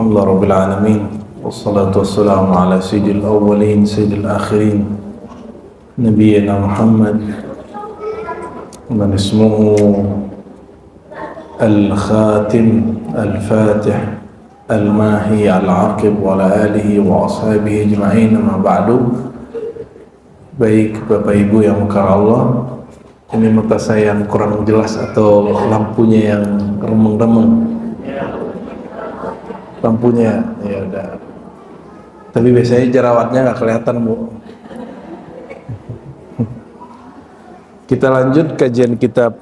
Alhamdulillah Rabbil Alamin. Wassalatu wassalamu ala sayyidil awwalin sayyidil akhirin Nabiyyina Muhammad man ismuhu Al-Khatim Al-Fatih Al-Mahi Al-Aqib wa ala alihi wa ashabihi ajma'in, amma ba'du. Baik Bapak Ibu yang mukar Allah, ini mata saya yang kurang jelas atau lampunya yang remeng-remeng? Lampunya ya udah, tapi biasanya jerawatnya nggak kelihatan, Bu. Kita lanjut kajian kitab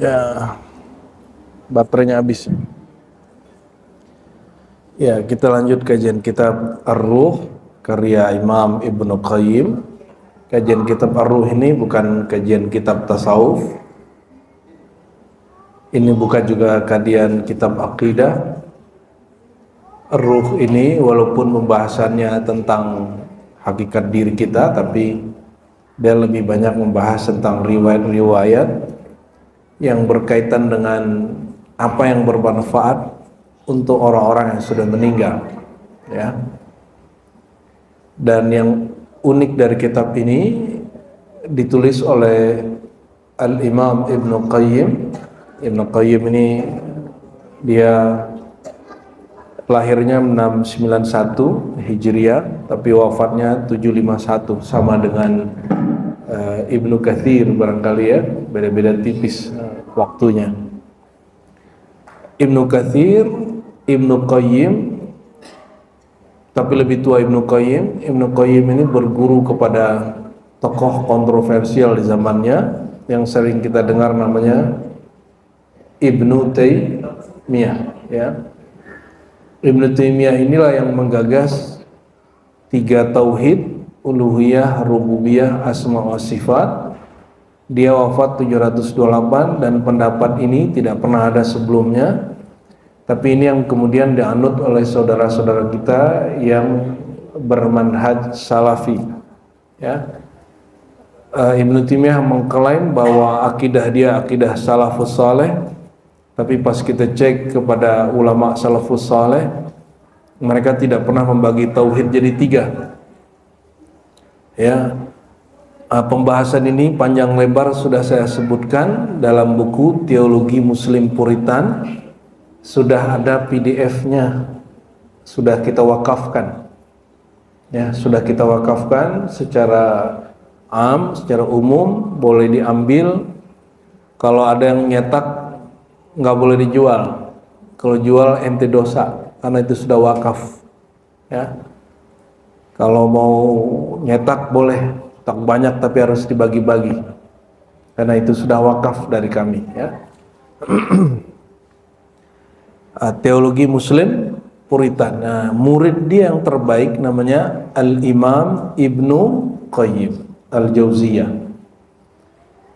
ya, baterainya habis ya. Kita lanjut kajian kitab Ar-Ruh karya Imam Ibnu Qayyim. Kajian kitab Ar-Ruh ini bukan kajian kitab tasawuf, ini bukan juga kajian kitab akidah. Ar-Ruh ini walaupun pembahasannya tentang hakikat diri kita, tapi dia lebih banyak membahas tentang riwayat-riwayat yang berkaitan dengan apa yang bermanfaat untuk orang-orang yang sudah meninggal, ya. Dan yang unik dari kitab ini ditulis oleh Al-Imam Ibnu Qayyim. Ibnu Qayyim ini dia lahirnya 691 Hijriah, tapi wafatnya 751, sama dengan Ibnu Katsir barangkali ya, beda-beda tipis waktunya. Ibnu Katsir, Ibnu Qayyim, tapi lebih tua Ibnu Qayyim. Ibnu Qayyim ini berguru kepada tokoh kontroversial di zamannya yang sering kita dengar namanya Ibnu Taimiyah, ya. Ibnu Taimiyah inilah yang menggagas 3 tauhid, uluhiyah, rububiyah, asma wa sifat. Dia wafat 728 dan pendapat ini tidak pernah ada sebelumnya. Tapi ini yang kemudian dianut oleh saudara-saudara kita yang bermanhaj salafi, ya. Ibnu Taimiyah mengklaim bahwa akidah dia akidah salafus saleh, tapi pas kita cek kepada ulama salafus saleh, mereka tidak pernah membagi tauhid jadi 3, ya. Pembahasan ini panjang lebar sudah saya sebutkan dalam buku Teologi Muslim Puritan. Sudah ada PDF-nya, sudah kita wakafkan, ya, sudah kita wakafkan secara secara umum, boleh diambil. Kalau ada yang nyetak nggak boleh dijual, kalau jual ente dosa, karena itu sudah wakaf, ya. Kalau mau nyetak boleh, tak banyak tapi harus dibagi-bagi, karena itu sudah wakaf dari kami, ya. Teologi Muslim Puritan. Nah, murid dia yang terbaik namanya Al-Imam Ibnu Qayyim Al-Jauziyah.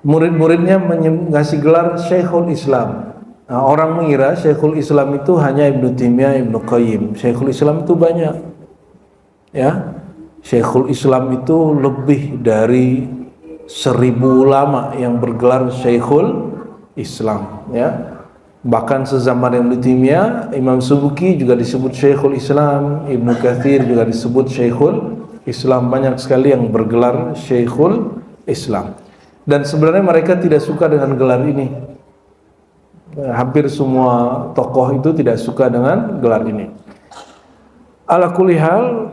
Murid-muridnya ngasih gelar Syekhul Islam. Nah, orang mengira Syekhul Islam itu hanya Ibnu Taimiyah, Ibnu Qayyim. Syekhul Islam itu banyak, ya. Syekhul Islam itu lebih dari 1000 ulama yang bergelar Syekhul Islam, ya. Bahkan sezaman Ibnu Taimiyah, Imam Subuki juga disebut Syekhul Islam, Ibnu Katsir juga disebut Syekhul Islam. Banyak sekali yang bergelar Syekhul Islam. Dan sebenarnya mereka tidak suka dengan gelar ini. Hampir semua tokoh itu tidak suka dengan gelar ini. Ala kulli hal,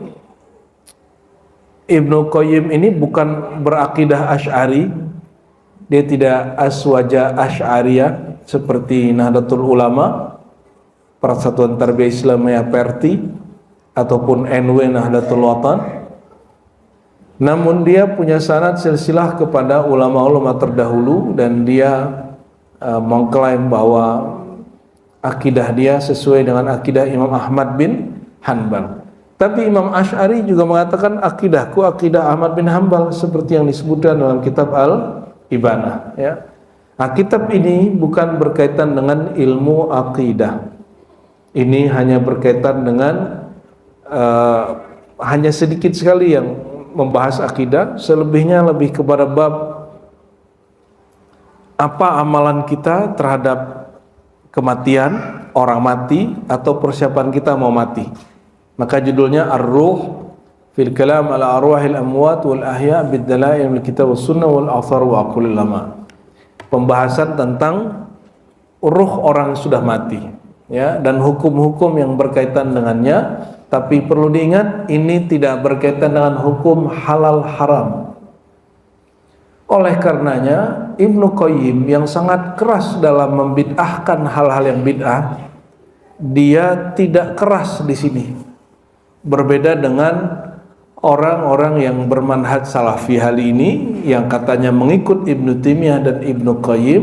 Ibnu Qayyim ini bukan berakidah Asy'ari. Dia tidak aswaja Asy'ariyah seperti Nahdlatul Ulama, Persatuan Tarbiyah Islamiyah Perti, ataupun NW Nahdlatul Watan. Namun dia punya sanad silsilah kepada ulama-ulama terdahulu, dan dia mengklaim bahwa akidah dia sesuai dengan akidah Imam Ahmad bin Hanbal. Tapi Imam Asy'ari juga mengatakan akidahku akidah Ahmad bin Hanbal, seperti yang disebutkan dalam kitab Al-Ibanah, ya. Nah, kitab ini bukan berkaitan dengan ilmu akidah. Ini hanya berkaitan dengan hanya sedikit sekali yang membahas akidah, selebihnya lebih kepada bab apa amalan kita terhadap kematian, orang mati, atau persiapan kita mau mati. Maka judulnya Ar-Ruh fil Kalam ala Arwahil Amwat wal Ahya bid Dalail al Kitab was Sunnah wal Athar wa Aqwalil Ulama. Pembahasan tentang ruh orang yang sudah mati, ya, dan hukum-hukum yang berkaitan dengannya. Tapi perlu diingat, ini tidak berkaitan dengan hukum halal haram. Oleh karenanya Ibnu Qayyim yang sangat keras dalam membid'ahkan hal-hal yang bid'ah, dia tidak keras di sini. Berbeda dengan orang-orang yang bermanhaj salafi hal ini, yang katanya mengikut Ibnu Taimiyah dan Ibnu Qayyim,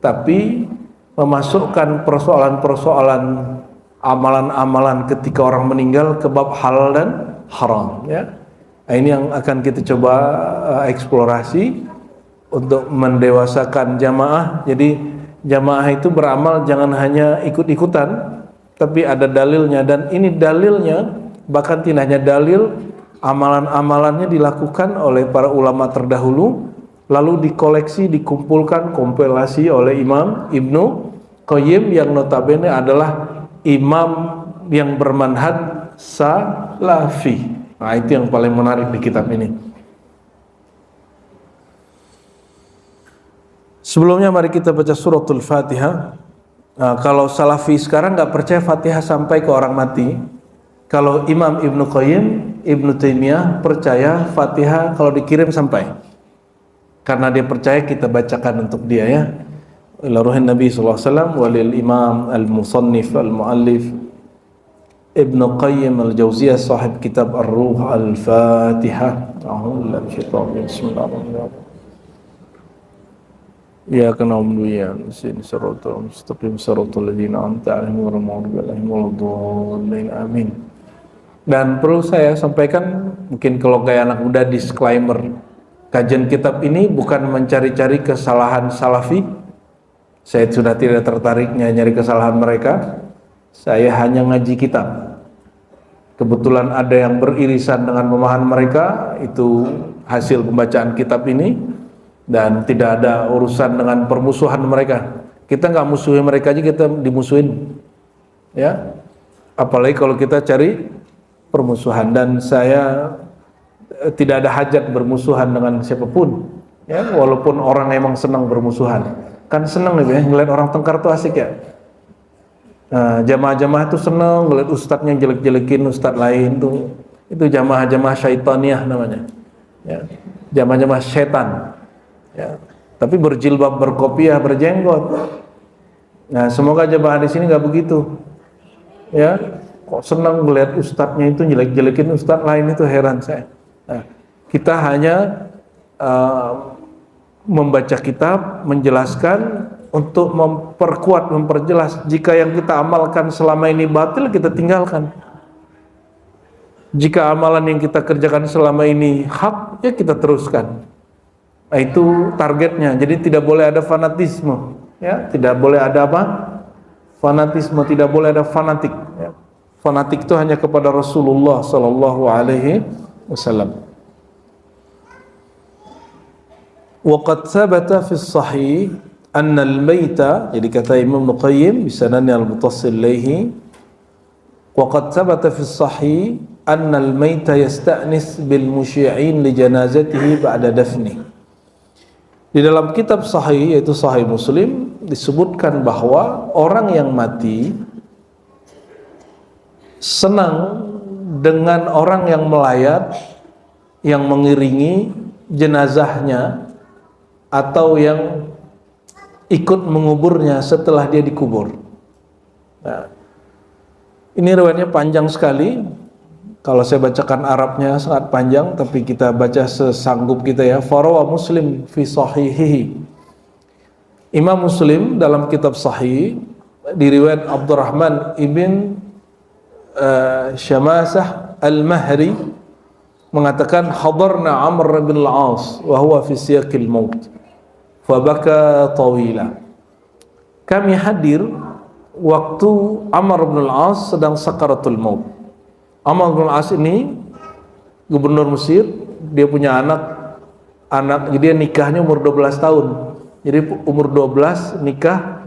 tapi memasukkan persoalan-persoalan amalan-amalan ketika orang meninggal ke bab halal dan haram, ya. Nah, ini yang akan kita coba eksplorasi untuk mendewasakan jamaah. Jadi jamaah itu beramal jangan hanya ikut-ikutan, tapi ada dalilnya, dan ini dalilnya bahkan tidak hanya dalil, amalan-amalannya dilakukan oleh para ulama terdahulu, lalu dikoleksi, dikumpulkan, kompilasi oleh Imam Ibnu Qayyim yang notabene adalah imam yang bermanhaj salafi. Nah, itu yang paling menarik di kitab ini. Sebelumnya mari kita baca suratul Fatihah. Nah, kalau salafi sekarang nggak percaya Fatihah sampai ke orang mati. Kalau Imam Ibnu Qayyim, Ibnu Taimiyah percaya Fatihah kalau dikirim sampai. Karena dia percaya kita bacakan untuk dia, ya. Ila ruhin Nabi sallallahu alaihi wasallam walil Imam al-Musannif al-Muallif Ibnu Qayyim al-Jauziyah sahib kitab Ar-Ruh al-Fatihah. Bismillahirrahmanirrahim. Ya kana umduyan sin siratal mustaqim siratal ladzina an'amta 'alaihim ghairil maghdubi 'alaihim waladdallin. Amin. Dan perlu saya sampaikan, mungkin kalau kayak anak muda, disclaimer. Kajian kitab ini bukan mencari-cari kesalahan salafi. Saya sudah tidak tertariknya nyari kesalahan mereka. Saya hanya ngaji kitab. Kebetulan ada yang beririsan dengan pemahaman mereka, itu hasil pembacaan kitab ini, dan tidak ada urusan dengan permusuhan mereka. Kita nggak musuhin mereka aja, kita dimusuhin, ya. Apalagi kalau kita cari permusuhan. Dan saya tidak ada hajat bermusuhan dengan siapapun, ya. Walaupun orang emang senang bermusuhan. Kan seneng nih, ya, ngeliat orang tengkar tuh asik, ya. Nah, jamaah-jamaah tuh seneng ngeliat ustadznya jelek-jelekin ustadz lain tuh. Itu jamaah-jamaah syaitaniah namanya, ya. Jamaah-jamaah setan, ya. Tapi berjilbab, berkopiah, berjenggot. Nah, semoga jamaah di sini nggak begitu, ya. Kok seneng ngeliat ustadznya itu jelek-jelekin ustadz lain, itu heran saya. Nah, kita hanya membaca kitab, menjelaskan untuk memperkuat, memperjelas. Jika yang kita amalkan selama ini batil, kita tinggalkan. Jika amalan yang kita kerjakan selama ini hak, ya kita teruskan. Nah, itu targetnya. Jadi tidak boleh ada fanatisme, ya. Tidak boleh ada apa? Fanatisme, tidak boleh ada fanatik, ya. Fanatik itu hanya kepada Rasulullah sallallahu alaihi wasallam. Waqad thabata fi sahih anna al-maita, jadi kata Imam Ibnu Qayyim bisanani al-mutassil ilaihi, waqad thabata fi sahih anna al-maita yasta'nis bil musyi'in li janazatihi ba'da dafni. Di dalam kitab sahih, yaitu Sahih Muslim, disebutkan bahwa orang yang mati senang dengan orang yang melayat, yang mengiringi jenazahnya, atau yang ikut menguburnya setelah dia dikubur. Nah, ini riwayatnya panjang sekali. Kalau saya bacakan Arabnya sangat panjang, tapi kita baca sesanggup kita, ya. Farawa Muslim fi sahihihi. Imam Muslim dalam kitab Sahih, di riwayat Abdurrahman ibn Syamasah al-Mahri, mengatakan hadarna Amr bin al-As wa huwa fi siyaqil maut fabaka tawila. Kami hadir waktu Amr bin al-As sedang sakaratul maut. Amr bin al-As ini gubernur Mesir, dia punya anak dia nikahnya umur 12 tahun. Jadi umur 12 nikah,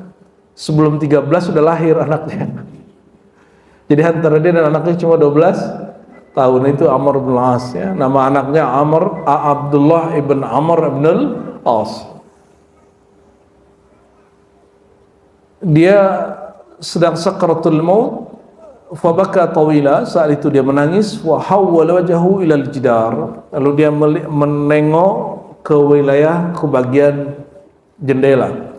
sebelum 13 sudah lahir anaknya. Jadi antara dia dan anaknya cuma 12 tahun. Itu Amr bin As ya. Nama anaknya Abdullah ibn Amr ibn al-As. Dia sedang sakaratul maut, fabaka tawila, saat itu dia menangis, wa hawwala wajhahu ila al-jidar, lalu dia menengok ke wilayah, ke bagian jendela.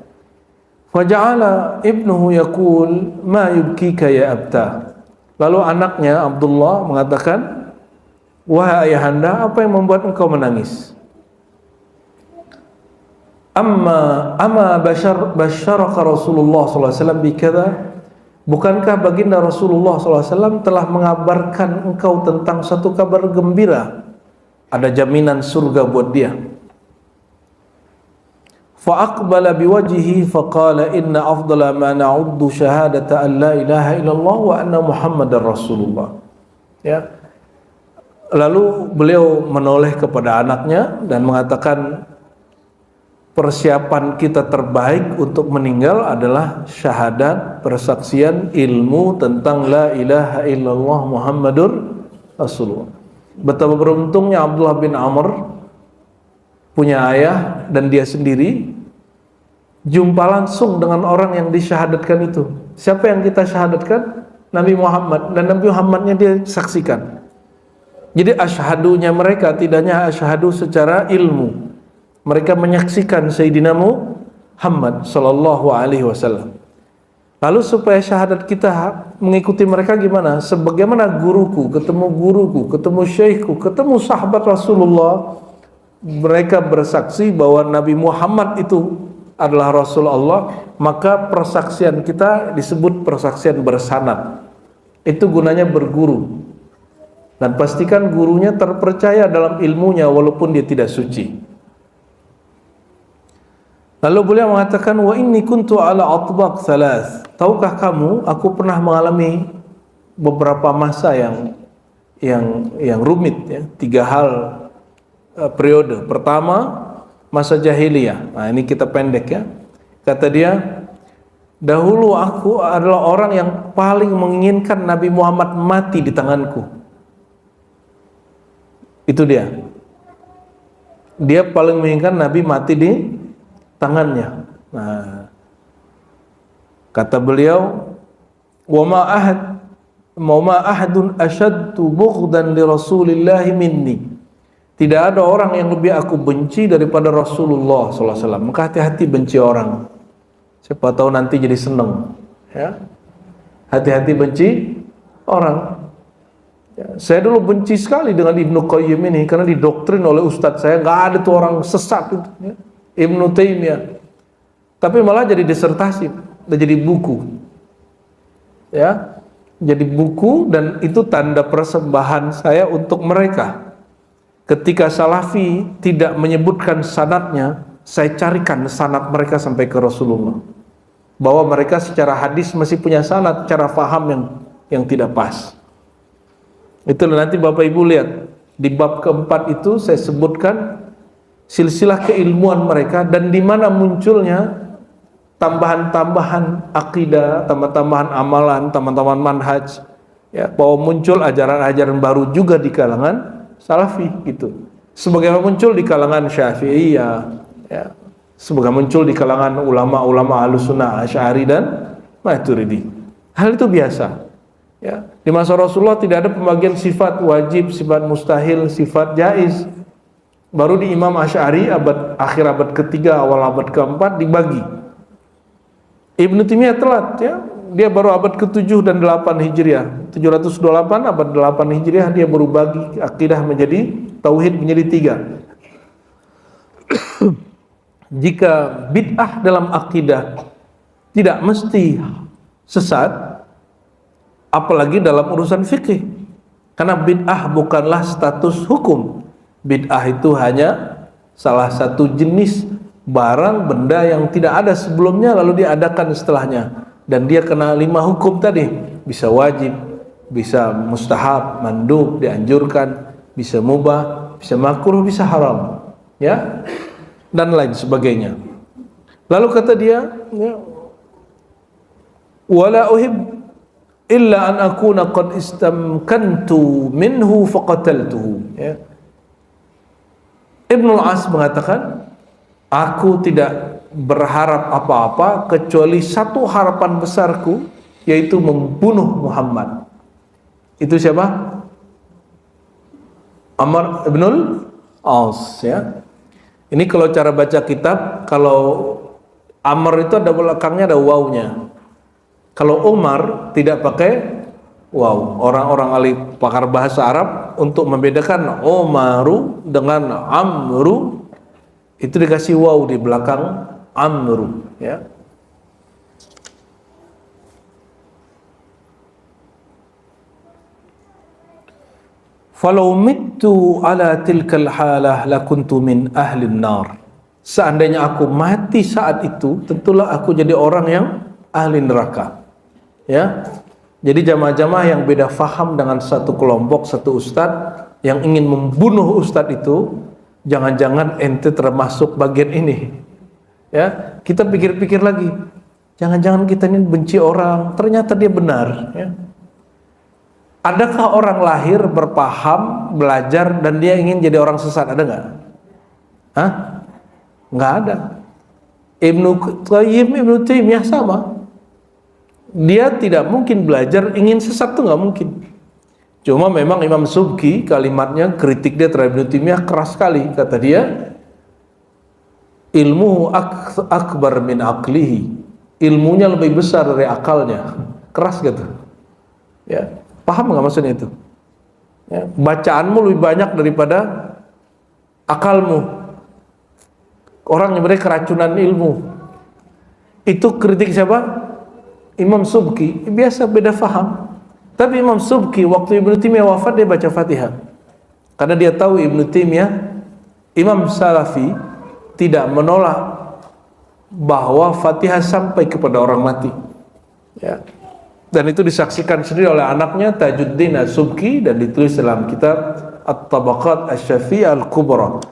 Faja'ala ibnuhu yaqul ma yubkika ya abta. Lalu anaknya Abdullah mengatakan, wahai ayahanda, apa yang membuat engkau menangis? Amma basyaraka Rasulullah SAW bikadha, bukankah baginda Rasulullah SAW telah mengabarkan engkau tentang satu kabar gembira, ada jaminan surga buat dia? Fa'aqbala biwajhihi faqala inna afdala ma na'uddu syahadata an la ilaha illallah wa anna Muhammadar Rasulullah. Ya. Lalu beliau menoleh kepada anaknya dan mengatakan, persiapan kita terbaik untuk meninggal adalah syahadat, persaksian ilmu tentang la ilaha illallah Muhammadur Rasulullah. Betapa beruntungnya Abdullah bin Amr punya ayah dan dia sendiri jumpa langsung dengan orang yang disyahadatkan itu. Siapa yang kita syahadatkan? Nabi Muhammad, dan Nabi Muhammadnya dia saksikan. Jadi asyhadunya mereka tidak hanya asyhadu secara ilmu, mereka menyaksikan Sayyidina Muhammad sallallahu alaihi wasallam. Lalu supaya syahadat kita mengikuti mereka gimana? Sebagaimana guruku, ketemu syekhku, ketemu sahabat Rasulullah, mereka bersaksi bahwa Nabi Muhammad itu adalah Rasulullah, maka persaksian kita disebut persaksian bersanad. Itu gunanya berguru. Dan pastikan gurunya terpercaya dalam ilmunya walaupun dia tidak suci. Lalu beliau mengatakan, wa inni kuntu ala atbaq thalath. Tahukah kamu, aku pernah mengalami beberapa masa yang rumit ya. 3 hal periode. Pertama, masa jahiliyah. Nah, ini kita pendek ya. Kata dia, dahulu aku adalah orang yang paling menginginkan Nabi Muhammad mati di tanganku. Itu dia. Dia paling menginginkan Nabi mati di tangannya. Nah, kata beliau, wa ma ahadun ashaddu bughdan li Rasulillah minni. Tidak ada orang yang lebih aku benci daripada Rasulullah SAW. Maka hati-hati benci orang. Siapa tahu nanti jadi seneng. Ya, hati-hati benci orang. Ya, saya dulu benci sekali dengan Ibnu Qayyim ini karena didoktrin oleh ustadz saya, nggak ada tuh orang sesat itu. Ya. Ibnu Taimiyah, tapi malah jadi disertasi, jadi buku, ya, jadi buku, dan itu tanda persembahan saya untuk mereka. Ketika Salafi tidak menyebutkan sanadnya, saya carikan sanad mereka sampai ke Rasulullah, bahwa mereka secara hadis masih punya sanad, cara faham yang tidak pas. Itulah nanti Bapak Ibu lihat di bab keempat itu saya sebutkan silsilah keilmuan mereka dan di mana munculnya tambahan-tambahan akidah, tambahan-tambahan amalan, tambahan-tambahan manhaj, ya, bahwa muncul ajaran-ajaran baru juga di kalangan Salafi gitu. Sebagaimana muncul di kalangan Syafi'iyah, ya, sebagaimana muncul di kalangan ulama-ulama Ahlussunnah, Asy'ari dan Maturidi. Hal itu biasa. Ya, di masa Rasulullah tidak ada pembagian sifat wajib, sifat mustahil, sifat jaiz. Baru di Imam Asy'ari akhir abad ketiga, awal abad keempat dibagi. Ibnu Taimiyah telat ya, dia baru abad ke-7 dan 8 Hijriah. 728 abad 8 Hijriah dia baru bagi akidah menjadi tauhid menjadi 3. Jika bid'ah dalam akidah tidak mesti sesat, apalagi dalam urusan fikih. Karena bid'ah bukanlah status hukum. Bid'ah itu hanya salah satu jenis barang benda yang tidak ada sebelumnya lalu diadakan setelahnya, dan dia kena 5 hukum tadi, bisa wajib, bisa mustahab, mandub, dianjurkan, bisa mubah, bisa makruh, bisa haram, ya, dan lain sebagainya. Lalu kata dia, ya, wala uhib illa an akuna qad istamkantu minhu faqataltuhu, ya. Ibnu Al-As mengatakan, aku tidak berharap apa-apa kecuali satu harapan besarku, yaitu membunuh Muhammad. Itu siapa? Amr ibnul As, ya. Ini kalau cara baca kitab, kalau Amr itu ada belakangnya ada wawnya. Kalau Umar tidak pakai waw. Orang-orang ahli pakar bahasa Arab untuk membedakan Umaru dengan Amru itu dikasih waw di belakang Amru, ya. Falau mittu ala tilkal halah lakuntu min ahli nar. Seandainya aku mati saat itu, tentulah aku jadi orang yang ahli neraka. Ya. Jadi jamaah-jamaah yang beda faham dengan satu kelompok, satu ustadz yang ingin membunuh ustadz itu, jangan-jangan ente termasuk bagian ini. Ya, kita pikir-pikir lagi. Jangan-jangan kita ini benci orang, ternyata dia benar, ya. Adakah orang lahir berpaham, belajar, dan dia ingin jadi orang sesat? Ada nggak? Hah? Nggak ada. Ibnu Qayyim, Ibnu Taimiyah sama. Dia tidak mungkin belajar ingin sesat, tuh nggak mungkin. Cuma memang Imam Subki kalimatnya, kritik dia terhadap Ibnu Taimiyah keras sekali. Kata dia, ilmu akbar min aqlihi. Ilmunya lebih besar dari akalnya. Keras gitu. Ya. Paham nggak maksudnya itu? Ya, bacaanmu lebih banyak daripada akalmu. Orang yang mereka keracunan ilmu. Itu kritik siapa? Imam Subki. Biasa beda faham. Tapi Imam Subki waktu Ibnu Taimiyah wafat dia baca Fatihah. Karena dia tahu Ibnu Taimiyah, Imam Salafi, tidak menolak bahwa Fatihah sampai kepada orang mati. Ya. Dan itu disaksikan sendiri oleh anaknya Tajuddin As-Subki dan ditulis dalam kitab At-Tabaqat Asy-Syafi'iyah Al-Kubra.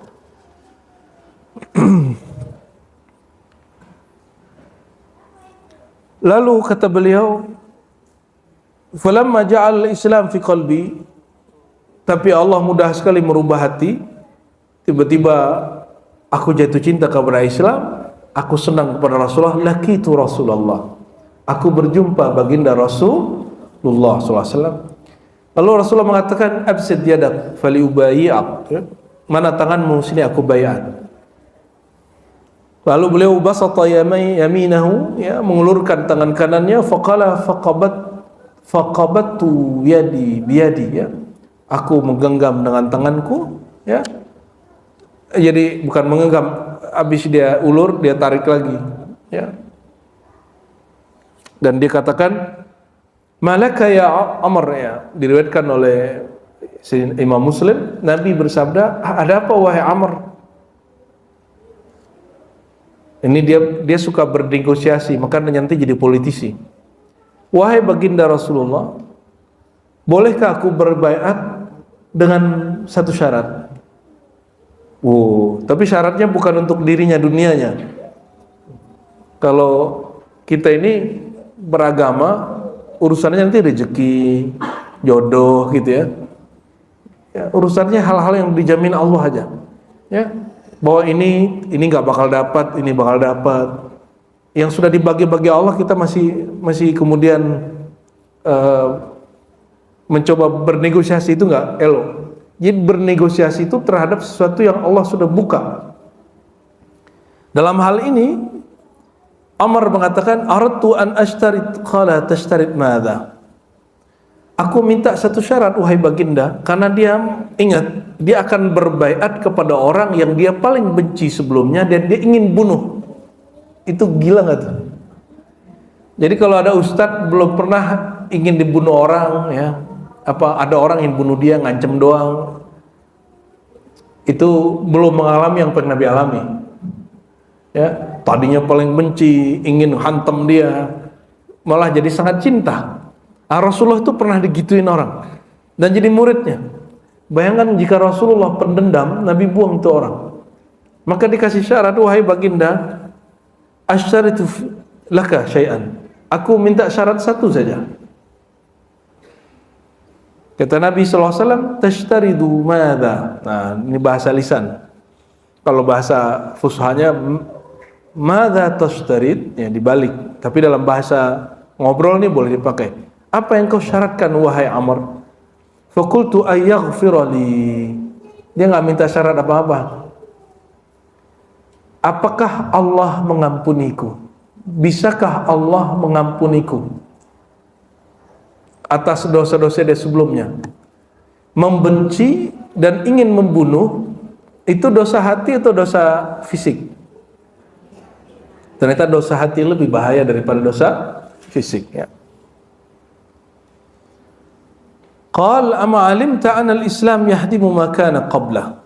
Lalu kata beliau, falamma ja'al al-Islam fi qalbi, tapi Allah mudah sekali merubah hati. Tiba-tiba aku jatuh cinta kepada Islam, aku senang kepada Rasulullah, laqitu Rasulullah. Aku berjumpa baginda Rasulullah SAW. Lalu Rasulullah mengatakan, absid yadak faliubayi'ak, mana tanganmu, sini aku bayat. Lalu beliau basata yaminahu, ya, mengulurkan tangan kanannya, faqala faqabattu yadi biyadi, ya. Aku menggenggam dengan tanganku, ya. Jadi bukan menggenggam, habis dia ulur dia tarik lagi, ya. Dan dia katakan, malaka ya Amr, ya. Diriwayatkan oleh Imam Muslim, Nabi bersabda, ada apa wahai Amr? Ini dia suka bernegosiasi, maka nanti jadi politisi. Wahai baginda Rasulullah, bolehkah aku berbaiat dengan satu syarat? Tapi syaratnya bukan untuk dirinya, dunianya. Kalau kita ini beragama, urusannya nanti rezeki, jodoh gitu, ya. Ya, urusannya hal-hal yang dijamin Allah aja, ya. Bahwa ini nggak bakal dapat, ini bakal dapat. Yang sudah dibagi-bagi Allah kita masih kemudian mencoba bernegosiasi, itu nggak elok. Jadi bernegosiasi itu terhadap sesuatu yang Allah sudah buka. Dalam hal ini Amr mengatakan, aradtu an ashtarit, qala tashtarit madza? Aku minta satu syarat wahai baginda, karena dia ingat dia akan berbaiat kepada orang yang dia paling benci sebelumnya dan dia ingin bunuh. Itu gila nggak tuh? Jadi kalau ada ustadz belum pernah ingin dibunuh orang, ya, apa ada orang yang bunuh dia ngancem doang, itu belum mengalami yang pernah Nabi alami. Ya, tadinya paling benci, ingin hantam dia, malah jadi sangat cinta. Rasulullah itu pernah digituin orang dan jadi muridnya. Bayangkan jika Rasulullah pendendam, Nabi buang itu orang. Maka dikasih syarat, wahai baginda, asyaritu laka syai'an. Aku minta syarat satu saja. Kata Nabi SAW, tashtaridu madha. Nah, ini bahasa lisan. Kalau bahasa fushahnya, madha tashtarid, ya dibalik. Tapi dalam bahasa ngobrol ini boleh dipakai. Apa yang kau syaratkan, wahai Amr? Fakultu ayyaghfirali. Dia nggak minta syarat apa-apa. Apakah Allah mengampuniku? Bisakah Allah mengampuniku atas dosa-dosa dia sebelumnya? Membenci dan ingin membunuh itu dosa hati atau dosa fisik? Ternyata dosa hati lebih bahaya daripada dosa fisik, ya. Qal ama alimta anna al-Islam yahdimu ma kana qablah.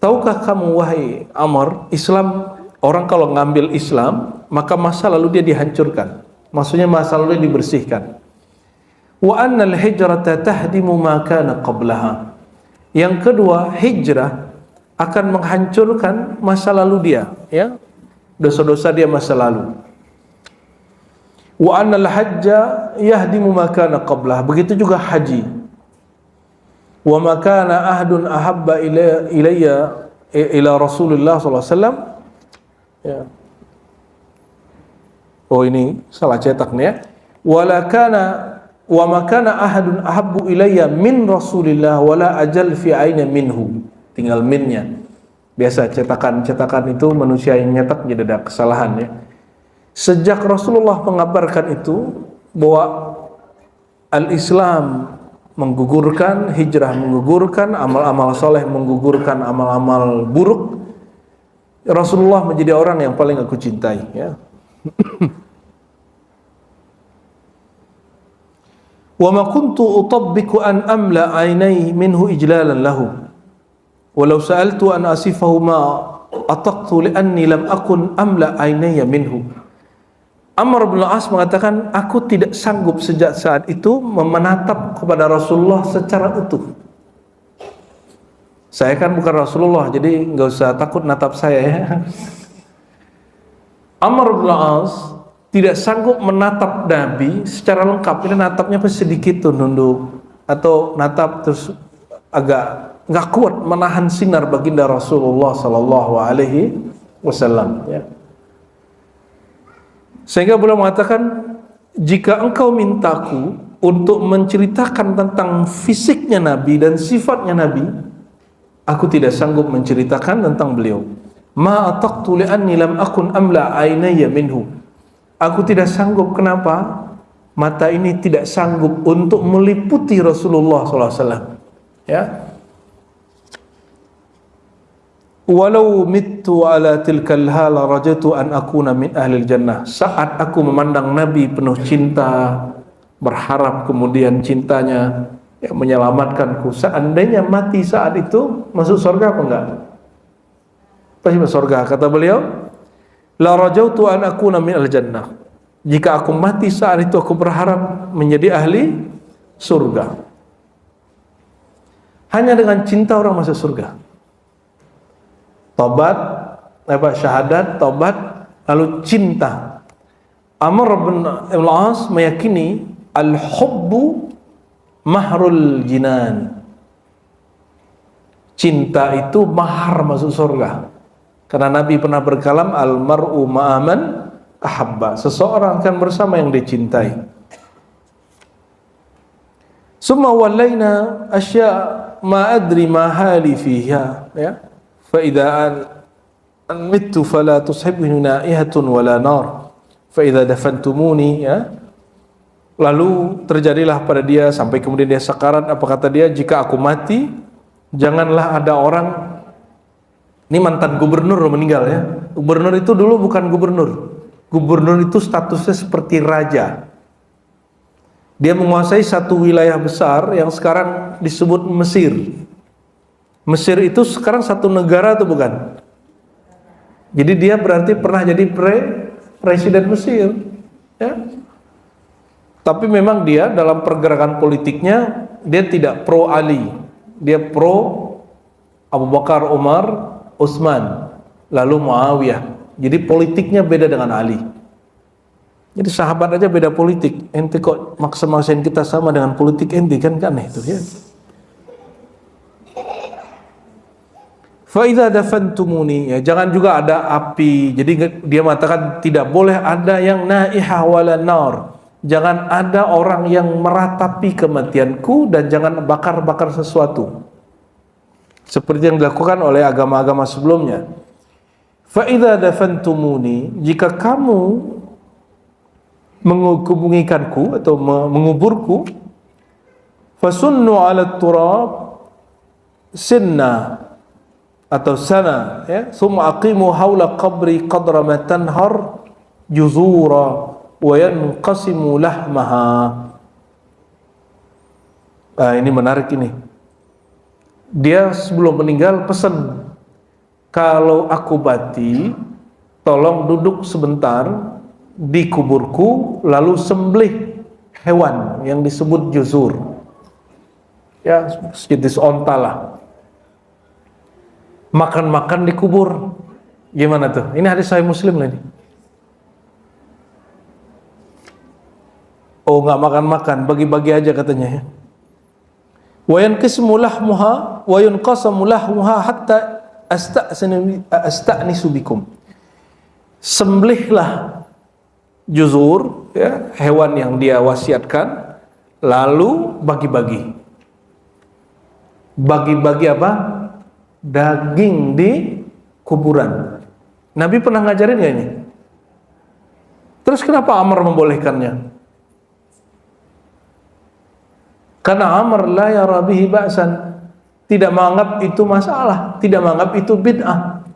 Tahukah kamu wahai Amr, Islam, orang kalau ngambil Islam maka masa lalu dia dihancurkan. Maksudnya masa lalu dia dibersihkan. Wa anna al-hijrata tahdimu ma kana qablaha. Yang kedua, hijrah akan menghancurkan masa lalu dia, ya. Dosa-dosa dia masa lalu. Wa annal hajja yahdimu ma kana qablah. Begitu juga haji. Wa ma kana ahdun ahabba ilayya ila Rasulullah sallallahu alaihi wasallam. Ya. Oh, ini salah cetak nih, ya. Wa ma kana ahadun ahabbu ilayya min Rasulillah wala ajal fi aina minhu. Tinggal minnya. Biasa cetakan itu manusia yang nyetak jadi ada kesalahan, ya. Sejak Rasulullah mengabarkan itu bahwa al-Islam menggugurkan, hijrah menggugurkan, amal-amal soleh menggugurkan amal-amal buruk, Rasulullah menjadi orang yang paling aku cintai, ya. Wa ma kuntu utabbiku an amla ainai minhu ijlalan lahu walau sa'altu an asifahu ma ataqtu li anni lam akun amla ainaya minhu. Amr bin As mengatakan, aku tidak sanggup sejak saat itu menatap kepada Rasulullah secara utuh. Saya kan bukan Rasulullah, jadi nggak usah takut natap saya, ya. Amr bin As tidak sanggup menatap Nabi secara lengkap. Ini natapnya pasti sedikit tuh, nunduk atau natap terus agak nggak kuat menahan sinar baginda Rasulullah Sallallahu Alaihi Wasallam, ya. Sehingga beliau mengatakan, jika engkau mintaku untuk menceritakan tentang fisiknya Nabi dan sifatnya Nabi, aku tidak sanggup menceritakan tentang beliau. Ma ataqtu li anni lam akun amla ainaya minhu. Aku tidak sanggup, kenapa? Mata ini tidak sanggup untuk meliputi Rasulullah SAW, ya. Walau mittu ala tilkal hala rajatu an akuna min ahlil jannah. Saat aku memandang Nabi penuh cinta, berharap kemudian cintanya yang menyelamatkanku. Seandainya mati saat itu, masuk surga apa enggak? Pasti masuk surga. Kata beliau, la rajautu an akuna min ahlil jannah. Jika aku mati saat itu, aku berharap menjadi ahli surga. Hanya dengan cinta orang masuk surga. Tobat, syahadat, tobat, lalu cinta. Amr bin As meyakini al-hubbu mahrul jinan. Cinta itu mahar masuk surga. Karena Nabi pernah berkalam, al-mar'u ma'aman ahabba. Seseorang akan bersama yang dicintai. Summa wallaina asya ma adri ma hali fiha, ya. فإذا أن مت فلا تصحبني نائحة ولا نار فإذا دفنتموني, ya. Lalu terjadilah pada dia sampai kemudian dia sekarat. Apa kata dia? Jika aku mati, janganlah ada orang. Ini mantan gubernur meninggal, ya. Gubernur itu dulu bukan gubernur. Gubernur itu statusnya seperti raja. Dia menguasai satu wilayah besar yang sekarang disebut Mesir. Mesir itu sekarang satu negara atau bukan? Jadi dia berarti pernah jadi presiden Mesir, ya. Tapi memang dia dalam pergerakan politiknya dia tidak pro Ali. Dia pro Abu Bakar, Umar, Utsman, lalu Muawiyah. Jadi politiknya beda dengan Ali. Jadi sahabat aja beda politik. Ente kok maksa-maksain kita sama dengan politik ente, kan aneh itu ya. Fa idza dafantumuni, ya, jangan juga ada api. Jadi dia mengatakan tidak boleh ada yang naihah wala nar. Jangan ada orang yang meratapi kematianku dan jangan bakar-bakar sesuatu. Seperti yang dilakukan oleh agama-agama sebelumnya. Fa idza dafantumuni, jika kamu menghubungikanku atau menguburku, fasunnu ala turab sinna atau sana, ya, summa aqimu haula qabri qadra ma tanhar juzura wa yanqasimu lahmaha. Ini menarik ini. Dia sebelum meninggal pesan, kalau aku mati tolong duduk sebentar di kuburku, lalu sembelih hewan yang disebut juzur, ya sejenis onta lah, makan-makan di kubur. Gimana tuh? Ini hadis Sahih Muslim lah ini. Oh, nggak makan-makan, bagi-bagi aja katanya ya. Wa yanqismu lahmuha wa yunqasamu lahmuha hatta asta'nisu bikum. Sembelihlah juzur, ya, hewan yang dia wasiatkan, lalu bagi-bagi. Bagi-bagi apa? Daging di kuburan. Nabi pernah ngajarin nggak ini? Terus kenapa Amr membolehkannya? Karena Amr la yara bihi ba'san, tidak menganggap itu masalah, tidak menganggap itu bid'ah.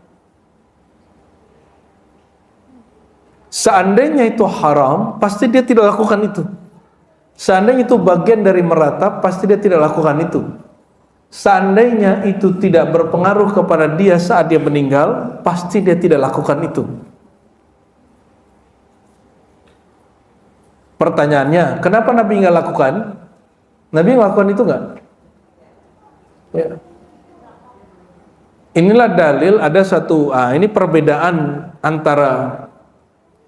Seandainya itu haram, pasti dia tidak lakukan itu. Seandainya itu bagian dari meratap, pasti dia tidak lakukan itu. Seandainya itu tidak berpengaruh kepada dia saat dia meninggal, pasti dia tidak lakukan itu. Pertanyaannya, kenapa Nabi nggak lakukan? Nabi melakukan itu nggak? Ya. Inilah dalil ada satu. Ini perbedaan antara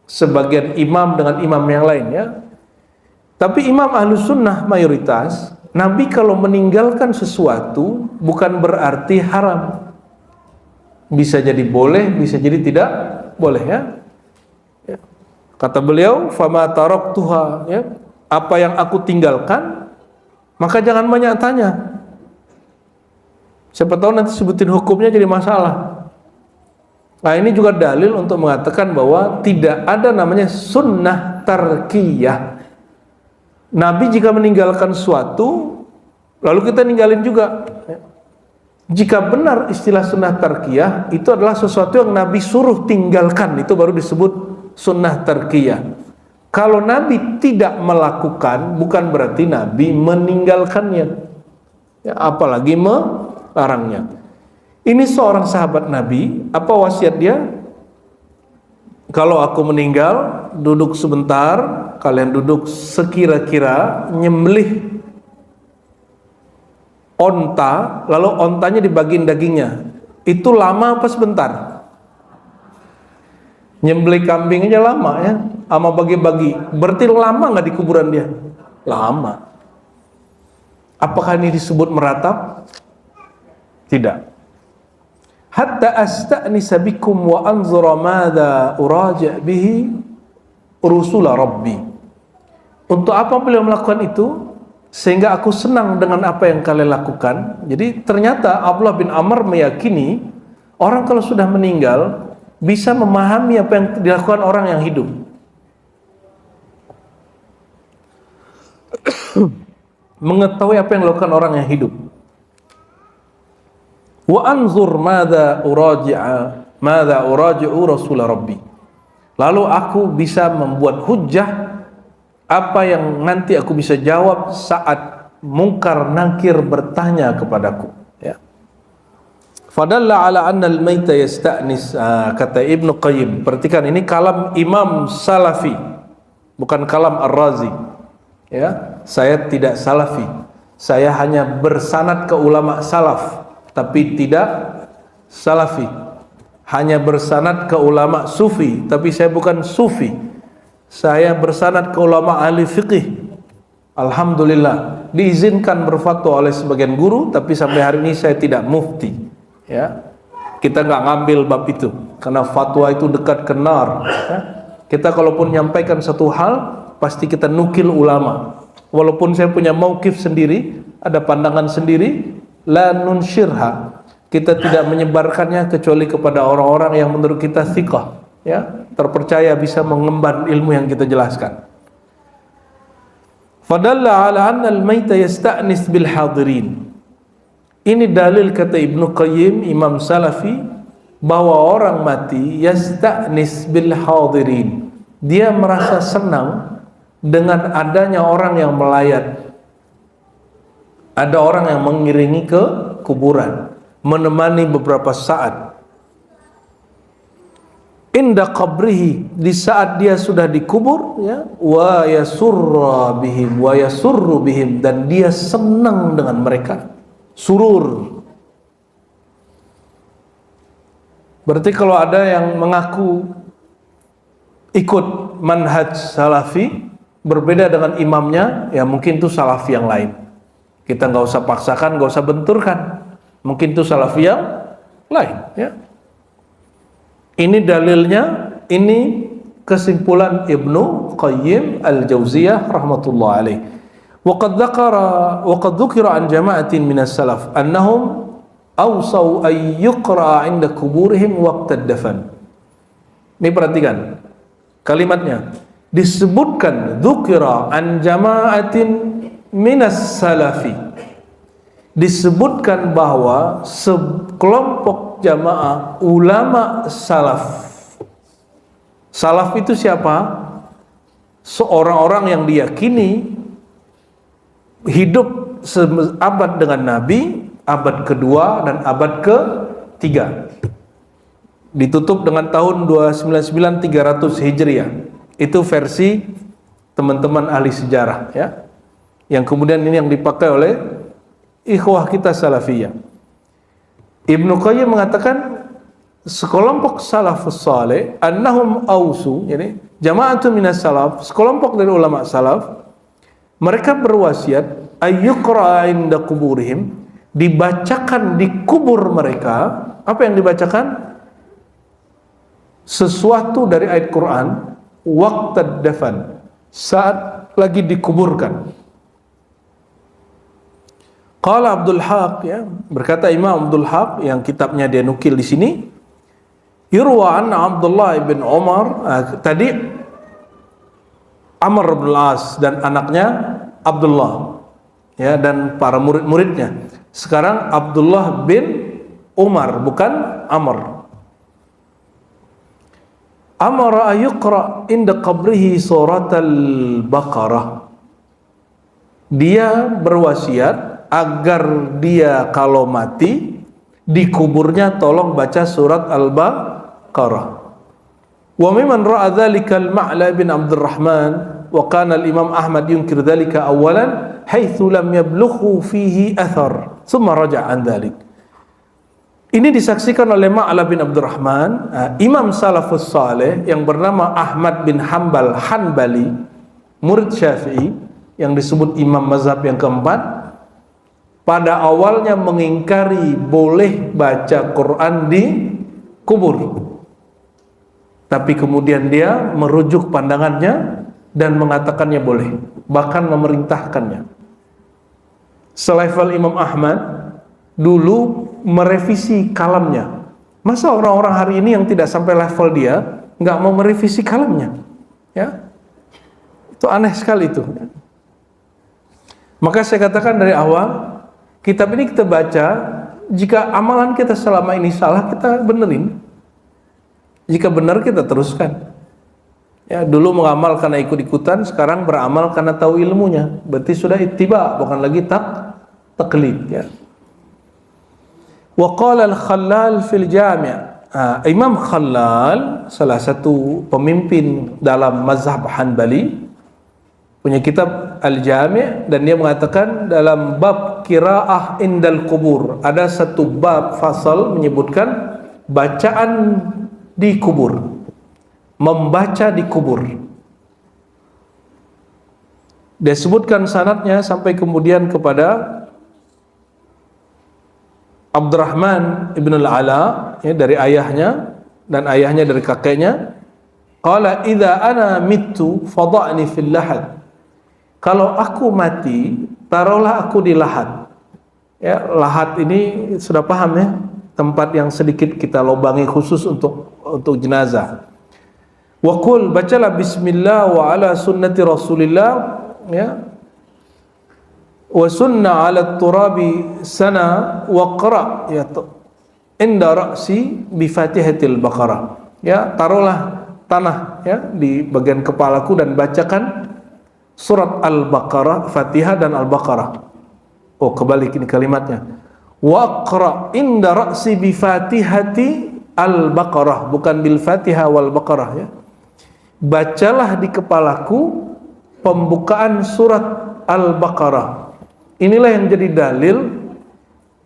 sebagian imam dengan imam yang lain, ya. Tapi imam Ahlus Sunnah mayoritas, Nabi kalau meninggalkan sesuatu bukan berarti haram. Bisa jadi boleh, bisa jadi tidak boleh, ya. Kata beliau, fama taraktuha, ya. Apa yang aku tinggalkan, maka jangan banyak tanya. Siapa tahu nanti sebutin hukumnya jadi masalah. Nah, ini juga dalil untuk mengatakan bahwa tidak ada namanya sunnah tarkiyah. Nabi jika meninggalkan suatu, lalu kita ninggalin juga. Jika benar istilah sunnah tarkiyah, itu adalah sesuatu yang Nabi suruh tinggalkan, itu baru disebut sunnah tarkiyah. Kalau Nabi tidak melakukan, bukan berarti Nabi meninggalkannya, ya, apalagi melarangnya. Ini seorang sahabat Nabi, apa wasiat dia? Kalau aku meninggal, duduk sebentar, kalian duduk sekira-kira, nyembelih onta, lalu ontanya dibagiin dagingnya. Itu lama apa sebentar? Nyembelih kambing aja lama, ya, sama bagi-bagi. Berarti lama nggak di kuburan dia? Lama. Apakah ini disebut meratap? Tidak. Hatta asta'nisa bikum wa anzura madza uraja' bihi rusula rabbi. Untuk apa beliau melakukan itu? Sehingga aku senang dengan apa yang kalian lakukan. Jadi ternyata Abdullah bin Amr meyakini orang kalau sudah meninggal bisa memahami apa yang dilakukan orang yang hidup. Mengetahui apa yang dilakukan orang yang hidup. Wa anzur madza uraji'u rasul rabbi. Lalu aku bisa membuat hujjah apa yang nanti aku bisa jawab saat mungkar nakir bertanya kepadaku, ya. Fadalla ala anna al-maita yasta'nis, kata Ibnu Qayyim. Perhatikan, ini kalam Imam Salafi, bukan kalam Ar-Razi. Ya, saya tidak Salafi. Saya hanya bersanad ke ulama salaf, tapi tidak salafi. Hanya bersanad ke ulama sufi, tapi saya bukan sufi. Saya bersanad ke ulama ahli fiqih. Alhamdulillah, diizinkan berfatwa oleh sebagian guru, tapi sampai hari ini saya tidak mufti. Ya, kita nggak ngambil bab itu, karena fatwa itu dekat ke nar. Ya. Kita kalaupun nyampaikan satu hal, pasti kita nukil ulama. Walaupun saya punya mauqif sendiri, ada pandangan sendiri, la nunsyirha. Kita tidak menyebarkannya kecuali kepada orang-orang yang menurut kita thiqah, ya, terpercaya bisa mengemban ilmu yang kita jelaskan. Fadalla ala anna al-mayta yasta'nis bil hadirin. Ini dalil, kata Ibnu Qayyim, Imam Salafi, bahwa orang mati yasta'nis bil hadirin. Dia merasa senang dengan adanya orang yang melayat. Ada orang yang mengiringi ke kuburan, menemani beberapa saat. Inda qabrihi, di saat dia sudah dikubur, ya, wa yasurru bihim, dan dia senang dengan mereka. Surur. Berarti kalau ada yang mengaku ikut manhaj salafi berbeda dengan imamnya, ya mungkin itu salafi yang lain. Kita nggak usah paksakan, nggak usah benturkan. Mungkin itu salafi yang lain, ya. Ini dalilnya, ini kesimpulan Ibnu Qayyim al-Jauziyah rahmatullah alaih. Waqad dzukira an jama'atin minas salaf annahum awsaw ay yuqra 'inda kuburihim waqta ad-dafan. Ini perhatikan kalimatnya. Disebutkan dzukira an jama'atin minas salafi. Disebutkan bahwa sekelompok jamaah ulama salaf. Salaf itu siapa? Seorang-orang yang diyakini hidup seabad dengan Nabi, abad kedua dan abad ketiga. Ditutup dengan tahun 299 300 Hijriah. Itu versi teman-teman ahli sejarah, ya. Yang kemudian ini yang dipakai oleh ikhwah kita salafiyah. Ibnu Qayyim mengatakan sekelompok salafus saleh annahum ausu, yani jama'atun minas salaf, sekelompok dari ulama salaf, mereka berwasiat ayyuqra 'inda kuburihim, dibacakan di kubur mereka. Apa yang dibacakan? Sesuatu dari ayat Quran, waqtad dafan, saat lagi dikuburkan. Qala Abdul Haq, ya, berkata Imam Abdul Haq yang kitabnya dia nukil di sini, yurwa anna Abdullah bin Umar, tadi Amr bin As dan anaknya Abdullah, ya, dan para murid-muridnya. Sekarang Abdullah bin Umar, bukan Amr. Amara ayuqra inda qabrihi surat al-Baqarah. Dia berwasiat agar dia kalau mati di kuburnya tolong baca surat Al-Baqarah. Wa mimman ra'a dzalika al-Ma'la bin Abdurrahman wa kana al-Imam Ahmad yunkir dzalika awalan haitsu lam yablughu fihi athar thumma raja'a an dzalik. Ini disaksikan oleh Ma'la bin Abdurrahman, imam salafus saleh yang bernama Ahmad bin Hanbal Hanbali, murid Syafi'i yang disebut imam mazhab yang keempat. Pada awalnya mengingkari boleh baca Quran di kubur, tapi kemudian dia merujuk pandangannya dan mengatakannya boleh, bahkan memerintahkannya. Selevel Imam Ahmad dulu merevisi kalamnya. Masa orang-orang hari ini yang tidak sampai level dia nggak mau merevisi kalamnya, ya? Itu aneh sekali itu. Maka saya katakan dari awal, kitab ini kita baca, jika amalan kita selama ini salah, kita benerin. Jika benar, kita teruskan. Ya, dulu mengamal karena ikut-ikutan, sekarang beramal karena tahu ilmunya. Berarti sudah ittiba, bukan lagi taklid, ya. Wa qala al-Khallal fil Jami'. Imam Khallal, salah satu pemimpin dalam mazhab Hanbali, punya kitab Al-Jami', dan dia mengatakan dalam bab qiraah indal kubur ada satu bab fasal menyebutkan bacaan di kubur, membaca di kubur. Dia sebutkan sanadnya sampai kemudian kepada Abdurrahman ibn al-Ala, ya, dari ayahnya, dan ayahnya dari kakeknya. Qala idza ana mittu fadha'ni fil lahad. Kalau aku mati, taruhlah aku di lahat. Ya, lahat ini sudah paham ya, tempat yang sedikit kita lobangi khusus untuk jenazah. Wa qul, bacalah bismillah wa ala sunnati Rasulillah, ya. Wa sunna ala turabi sana wa qra, ya, inda ra'si bi Fatihatil Baqarah. Ya, taruhlah tanah, ya, di bagian kepalaku dan bacakan surat Al-Baqarah, Fatihah dan Al-Baqarah. Oh, kebalik ini kalimatnya. Wa qra inda ra'si bi Fatihati Al-Baqarah, bukan bil Fatihah wal Baqarah, ya. Bacalah di kepalaku pembukaan surat Al-Baqarah. Inilah yang jadi dalil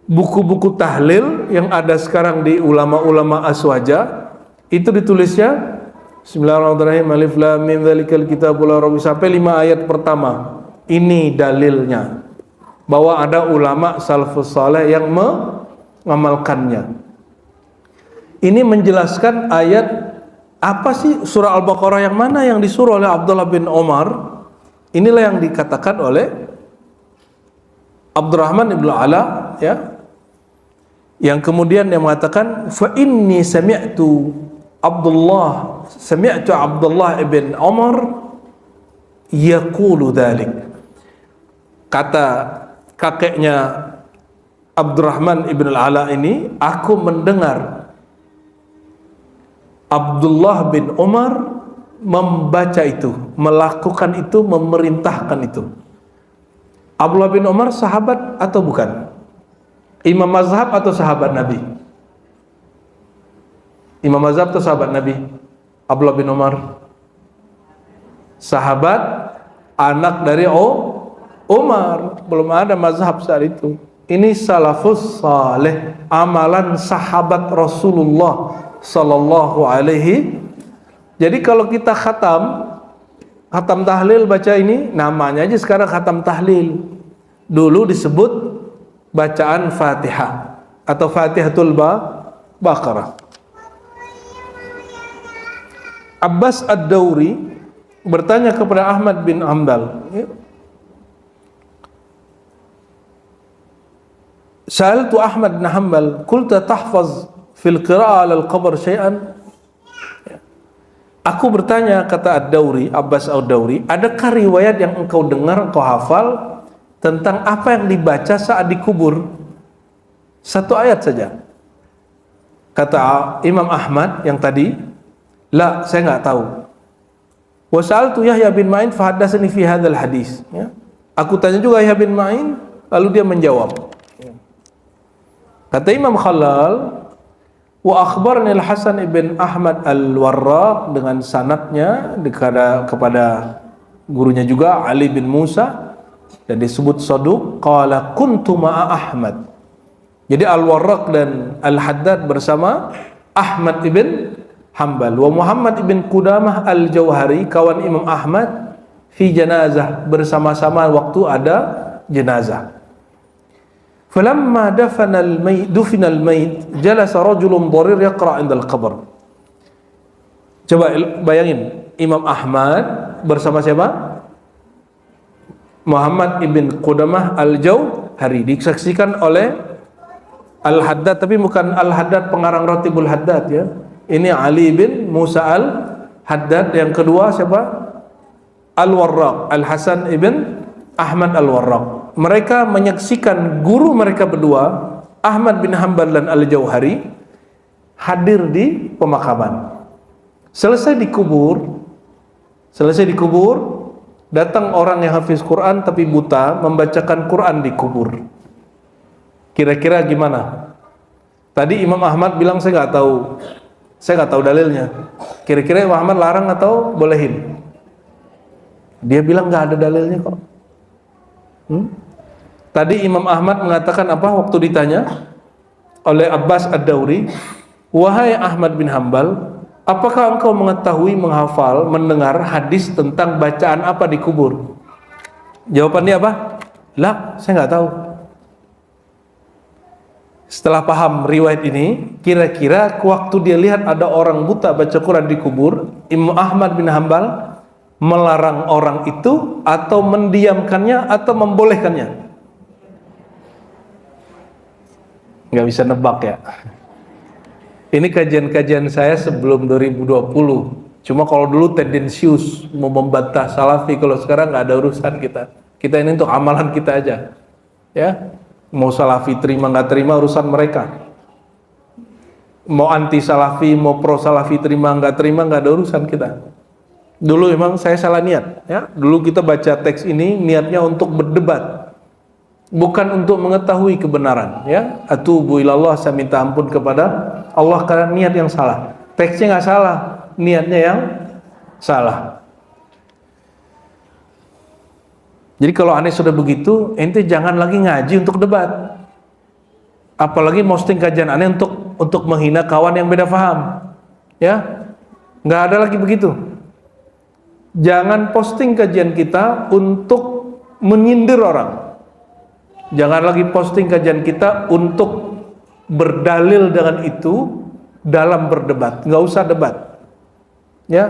buku-buku tahlil yang ada sekarang di ulama-ulama aswaja. Itu ditulisnya Bismillahirrahmanirrahim, alif lam mim dzalikal kitabul la raiba, sampai 5 ayat pertama. Ini dalilnya bahwa ada ulama salafus saleh yang mengamalkannya. Ini menjelaskan ayat apa sih, surah Al-Baqarah yang mana yang disuruh oleh Abdullah bin Umar. Inilah yang dikatakan oleh Abdurrahman ibn Ala, ya, yang kemudian dia mengatakan fa inni sami'tu Abdullah ibn Umar yaqulu dzalik. Kata kakeknya Abdurrahman ibn al-Ala ini, aku mendengar Abdullah bin Umar membaca itu, melakukan itu, memerintahkan itu. Abdullah bin Umar sahabat atau bukan? Imam mazhab atau sahabat Nabi? Imam mazhab atau sahabat Nabi? Abdullah bin Umar sahabat, anak dari Umar. Belum ada mazhab saat itu. Ini salafus saleh, amalan sahabat Rasulullah sallallahu alaihi. Jadi kalau kita khatam tahlil baca ini, namanya aja sekarang khatam tahlil. Dulu disebut bacaan Fatihah atau Fatihatul Baqarah. Abbas Ad-Dauri bertanya kepada Ahmad bin Hanbal, Sa'altu Ahmad bin Hanbal, qulta tahfaz fil qira'ah al qabr syai'an? Aku bertanya, kata Ad-Dauri, Abbas Ad-Dauri, adakah riwayat yang engkau dengar, engkau hafal tentang apa yang dibaca saat dikubur? Satu ayat saja. Kata Imam Ahmad yang tadi, la, saya nggak tahu. Wa sa'altu Yahya bin Ma'in fahaddatsani fi hadzal hadis. Ya. Aku tanya juga Yahya bin Ma'in, lalu dia menjawab. Kata Imam Khalal, wa akhbarani Al-Hasan ibn Ahmad Al-Warraq dengan sanadnya kepada gurunya juga Ali bin Musa, dan disebut saduq, qala kuntu ma'a Ahmad. Jadi Al-Warraq dan Al-Haddad bersama Ahmad ibn Hanbal wa Muhammad ibn Qudamah Al-Jauhari, kawan Imam Ahmad, fi janazah, bersama-sama waktu ada jenazah. Falamma dufina al-mayt jalasa rajulun dharir yaqra 'inda al-qabr. Coba bayangin, Imam Ahmad bersama siapa? Muhammad ibn Qudamah Al-Jauhari, disaksikan oleh Al-Haddad, tapi bukan Al-Haddad pengarang Ratibul Haddad, ya. Ini Ali bin Musa Al-Haddad. Yang kedua siapa? Al-Warraq, Al-Hasan ibn Ahmad Al-Warraq. Mereka menyaksikan guru mereka berdua, Ahmad bin Hanbal dan Al-Jauhari, hadir di pemakaman. Selesai dikubur, datang orang yang hafiz Quran tapi buta, membacakan Quran di kubur. Kira-kira gimana? Tadi Imam Ahmad bilang saya nggak tahu dalilnya. Kira-kira Imam Ahmad larang atau bolehin? Dia bilang nggak ada dalilnya kok. Tadi Imam Ahmad mengatakan apa waktu ditanya oleh Abbas Ad-Dauri, wahai Ahmad bin Hambal, apakah engkau mengetahui, menghafal, mendengar hadis tentang bacaan apa di kubur? Jawabannya apa? Lah, saya nggak tahu. Setelah paham riwayat ini, kira-kira waktu dia lihat ada orang buta baca Quran di kubur, Imam Ahmad bin Hambal melarang orang itu atau mendiamkannya atau membolehkannya? Nggak bisa nebak ya. Ini kajian-kajian saya sebelum 2020. Cuma kalau dulu tendensius mau membantah Salafi, kalau sekarang nggak ada urusan kita. Kita ini untuk amalan kita aja. Ya, mau Salafi terima nggak terima urusan mereka. Mau anti Salafi, mau pro Salafi terima nggak ada urusan kita. Dulu memang saya salah niat. Ya, dulu kita baca teks ini niatnya untuk berdebat. Bukan untuk mengetahui kebenaran, ya. Atubu ilallah, saya minta ampun kepada Allah karena niat yang salah. Teksnya nggak salah, niatnya yang salah. Jadi kalau aneh sudah begitu, ente jangan lagi ngaji untuk debat. Apalagi posting kajian aneh untuk menghina kawan yang beda paham. Ya, nggak ada lagi begitu. Jangan posting kajian kita untuk menyindir orang. Jangan lagi posting kajian kita untuk berdalil dengan itu dalam berdebat. Nggak usah debat. Ya,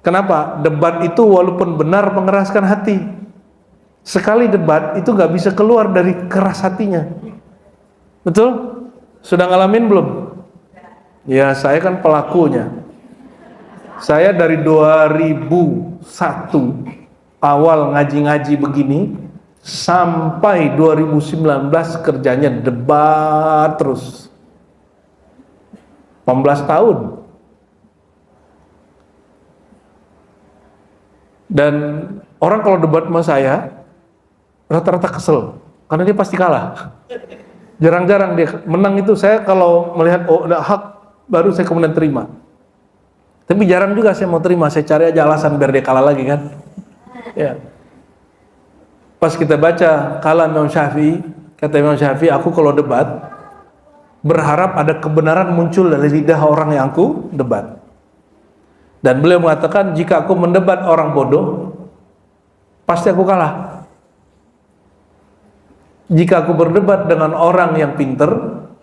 kenapa? Debat itu walaupun benar mengeraskan hati. Sekali debat itu nggak bisa keluar dari keras hatinya. Betul? Sudah ngalamin belum? Ya, saya kan pelakunya. Saya dari 2001 awal ngaji-ngaji begini sampai 2019 kerjanya debat terus. 18 tahun. Dan orang kalau debat sama saya rata-rata kesel karena dia pasti kalah. Jarang-jarang dia menang. Itu saya kalau melihat oh ada hak baru saya kemudian terima. Tapi jarang juga saya mau terima, saya cari aja alasan biar dia kalah lagi kan. Ya. Pas kita baca kalam Imam Syafi'i, kata Imam Syafi'i, aku kalau debat berharap ada kebenaran muncul dari lidah orang yang aku debat. Dan beliau mengatakan jika aku mendebat orang bodoh, pasti aku kalah. Jika aku berdebat dengan orang yang pinter,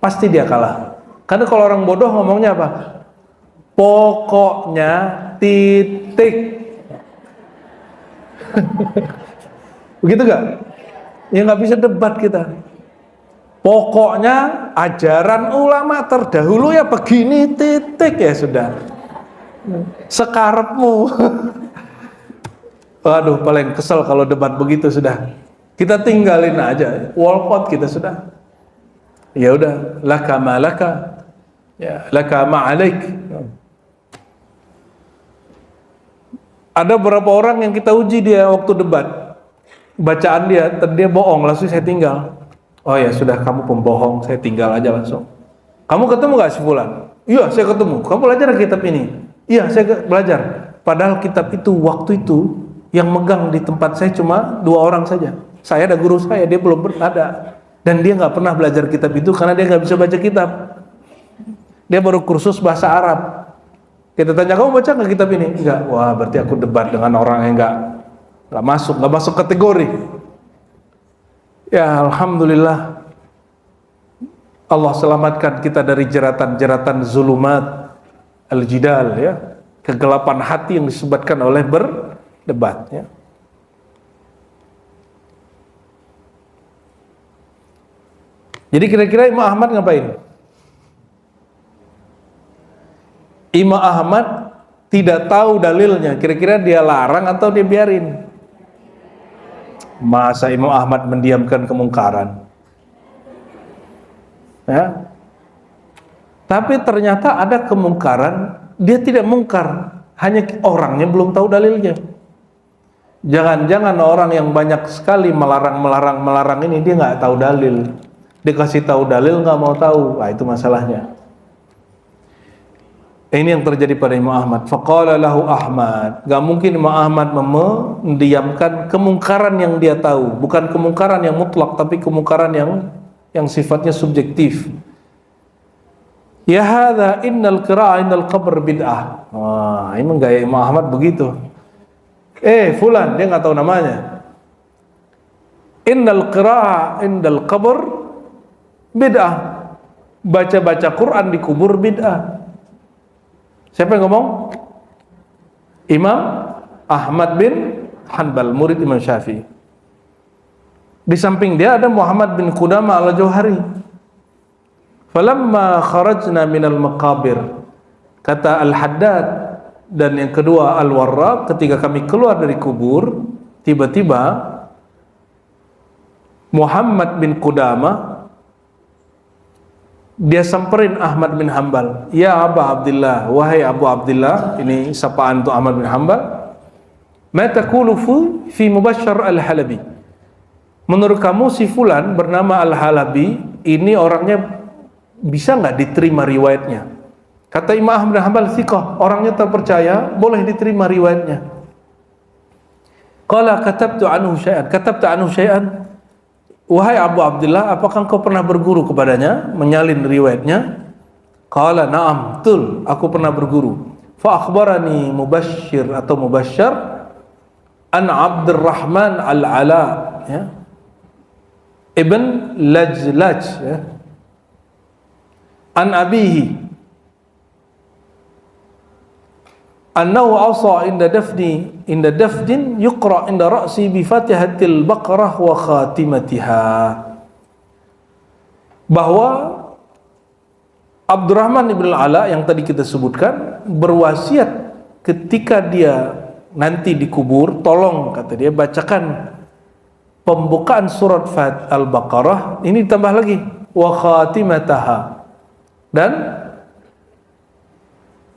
pasti dia kalah. Karena kalau orang bodoh ngomongnya apa? Pokoknya titik. Begitu gak? Ya nggak bisa debat kita. Pokoknya ajaran ulama terdahulu ya begini titik, ya sudah. Sekarepmu. Waduh, paling kesel kalau debat begitu sudah. Kita tinggalin aja, walkout kita sudah. Ya udah, laka ma laka, ya laka ma alaik. Ada beberapa orang yang kita uji dia waktu debat, bacaan dia bohong, langsung saya tinggal. Oh ya sudah, kamu pembohong, saya tinggal aja langsung. Kamu ketemu gak si Fulan? Iya, saya ketemu. Kamu belajar kitab ini? Iya, saya belajar. Padahal kitab itu waktu itu yang megang di tempat saya cuma 2 orang saja. Saya ada guru saya, dia belum ada. Dan dia nggak pernah belajar kitab itu karena dia nggak bisa baca kitab. Dia baru kursus bahasa Arab. Kita tanya, kamu baca nggak kitab ini? Enggak. Wah, berarti aku debat dengan orang yang nggak masuk kategori. Ya, alhamdulillah Allah selamatkan kita dari jeratan-jeratan zulumat al-jidal, ya, kegelapan hati yang disebabkan oleh berdebat, ya. Jadi kira-kira Imam Ahmad ngapain? Imam Ahmad tidak tahu dalilnya, kira-kira dia larang atau dia biarin? Masa Imam Ahmad mendiamkan kemungkaran? Ya. Tapi ternyata ada kemungkaran, dia tidak mungkar, hanya orangnya belum tahu dalilnya. Jangan-jangan orang yang banyak sekali melarang ini dia nggak tahu dalil. Dikasih tahu dalil nggak mau tahu, nah itu masalahnya. Ini yang terjadi pada Imam Ahmad. Faqala lahu Ahmad. Gak mungkin Imam Ahmad mendiamkan kemungkaran yang dia tahu. Bukan kemungkaran yang mutlak, tapi kemungkaran yang sifatnya subjektif. Ya hadza innal qira'ah indal qabr bid'ah. Wah, ini gaya Imam Ahmad begitu. Fulan, dia nggak tahu namanya. Innal qira'ah indal qabr bid'ah. Baca-baca Quran di kubur bid'ah. Siapa yang ngomong? Imam Ahmad bin Hanbal, murid Imam Syafi'i. Di samping dia ada Muhammad bin Qudamah al-Jauhari. Falamma kharajna minal maqabir, kata Al-Haddad dan yang kedua Al-Warraq, ketika kami keluar dari kubur, tiba-tiba Muhammad bin Qudamah dia samperin Ahmad bin Hanbal. Ya Abu Abdullah, wahai Abu Abdullah, ini sapaan untuk Ahmad bin Hanbal. Ma taqulu fi Mubashshar Al-Halabi? Menurut kamu si fulan bernama Al-Halabi ini orangnya bisa nggak diterima riwayatnya? Kata Imam Ahmad bin Hanbal, thiqah, orangnya terpercaya, boleh diterima riwayatnya. Qala katabtu anhu syai'an. Wahai Abu Abdullah, apakah engkau pernah berguru kepadanya, menyalin riwayatnya? Qala na'am, betul, aku pernah berguru. Fa akhbarani Mubashshir atau Mubashshar an Abdurrahman al-Ala, ya, ibn Lajlaj, ya, an abihi annahu asa inda dafdin yuqra inda ra'si bi Fatihatil Baqarah wa khatimatiha, bahwa Abdurrahman ibn al-Ala yang tadi kita sebutkan berwasiat ketika dia nanti dikubur, tolong kata dia bacakan pembukaan surat Al-Baqarah, ini ditambah lagi wa khatimataha, dan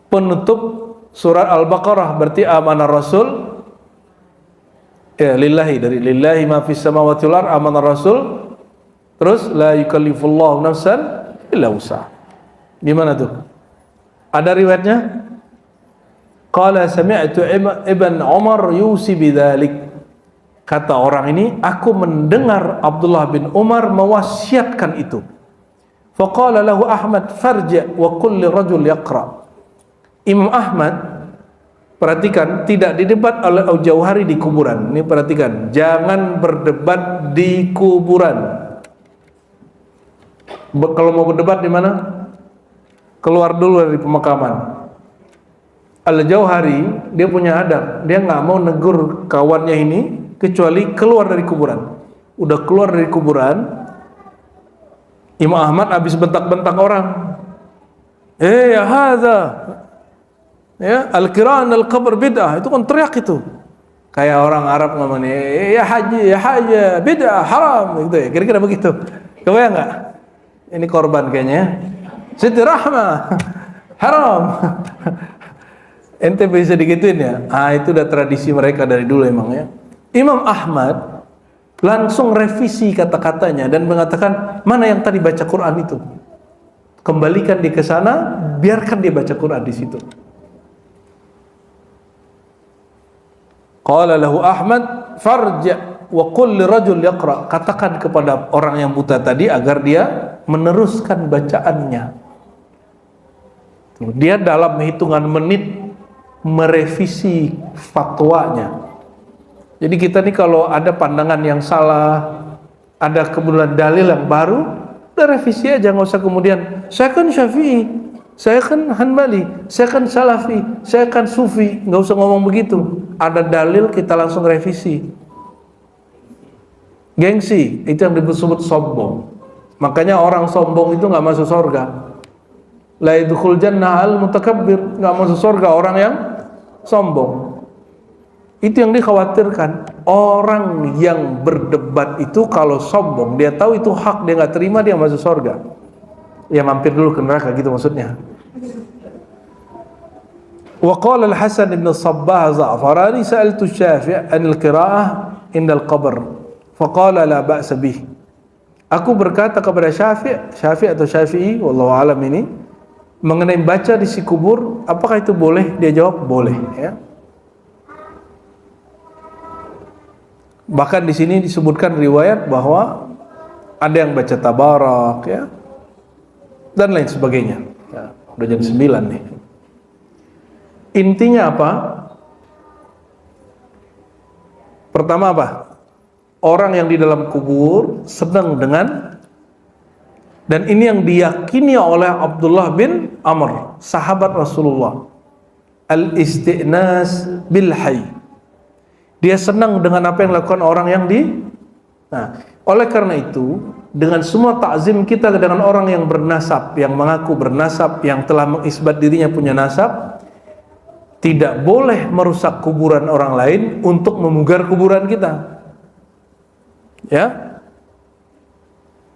penutup surat Al-Baqarah, berarti amanah Rasul, ya, lillahi, dari lillahi ma fis samawati wal ardh, amanah Rasul, terus la yukallifullahu nafsan illa wus'aha. Gimana tuh? Ada riwayatnya? Qala sami'tu Ibn Umar yusi bidzalik. Kata orang ini, aku mendengar Abdullah bin Umar mewasiatkan itu. Faqala lahu Ahmad farji' wa kulli rajul yaqra. Imam Ahmad, perhatikan, tidak didebat oleh Al-Jauhari di kuburan. Ini perhatikan, jangan berdebat di kuburan. Kalau mau berdebat di mana? Keluar dulu dari pemakaman. Al-Jauhari dia punya adab, dia nggak mau negur kawannya ini kecuali keluar dari kuburan. Udah keluar dari kuburan, Imam Ahmad habis bentak-bentak orang. Ya hadza, ya, al-qira'ah al-qabr bid'ah, itu kan teriak itu. Kayak orang Arab ngomongnya, ya haji, bid'ah, haram, gitu ya. Kira-kira begitu. Kebayang enggak? Ini korban kayaknya. Siti Rahmah, haram. Ente bisa digituin ya? Itu udah tradisi mereka dari dulu emang ya. Imam Ahmad langsung revisi kata-katanya dan mengatakan, mana yang tadi baca Quran itu? Kembalikan dia ke sana, biarkan dia baca Quran di situ. Qala lahu Ahmad farja' wa qul lirajul yaqra. Katakan kepada orang yang buta tadi agar dia meneruskan bacaannya. Dia dalam hitungan menit merevisi fatwanya. Jadi kita nih kalau ada pandangan yang salah, ada kemudian dalil yang baru, udah revisi aja, nggak usah kemudian saya kan Syafi'i, saya kan Hanbali, saya kan Salafi, saya kan Sufi, nggak usah ngomong begitu. Ada dalil kita langsung revisi. Gengsi, itu yang disebut sombong. Makanya orang sombong itu nggak masuk surga. La yadkhul jannah al mutakabbir, nggak masuk surga orang yang sombong. Itu yang dikhawatirkan. Orang yang berdebat itu kalau sombong, dia tahu itu hak, dia nggak terima, dia masuk surga. Ya mampir dulu ke neraka gitu maksudnya. Wa qala al-Hasan ibn Sabbah Za'farani sa'altu Syafi' an al-qira'ah inda al-qabr fa qala la ba'sa bih. Aku berkata kepada Syafi' atau Syafi'i, wallahu alam ini, mengenai baca di si kubur, apakah itu boleh? Dia jawab boleh, ya. Bahkan di sini disebutkan riwayat bahwa ada yang baca tabarak, ya, dan lain sebagainya. Ya, udah jam 9 nih. Intinya apa? Pertama apa? Orang yang di dalam kubur sedang dengan, dan ini yang diyakini oleh Abdullah bin Amr, sahabat Rasulullah, al-isti'nas bil hayy. Dia senang dengan apa yang dilakukan orang yang Nah, oleh karena itu, dengan semua takzim kita dengan orang yang bernasab, yang mengaku bernasab, yang telah mengisbat dirinya punya nasab, tidak boleh merusak kuburan orang lain untuk memugar kuburan kita. Ya.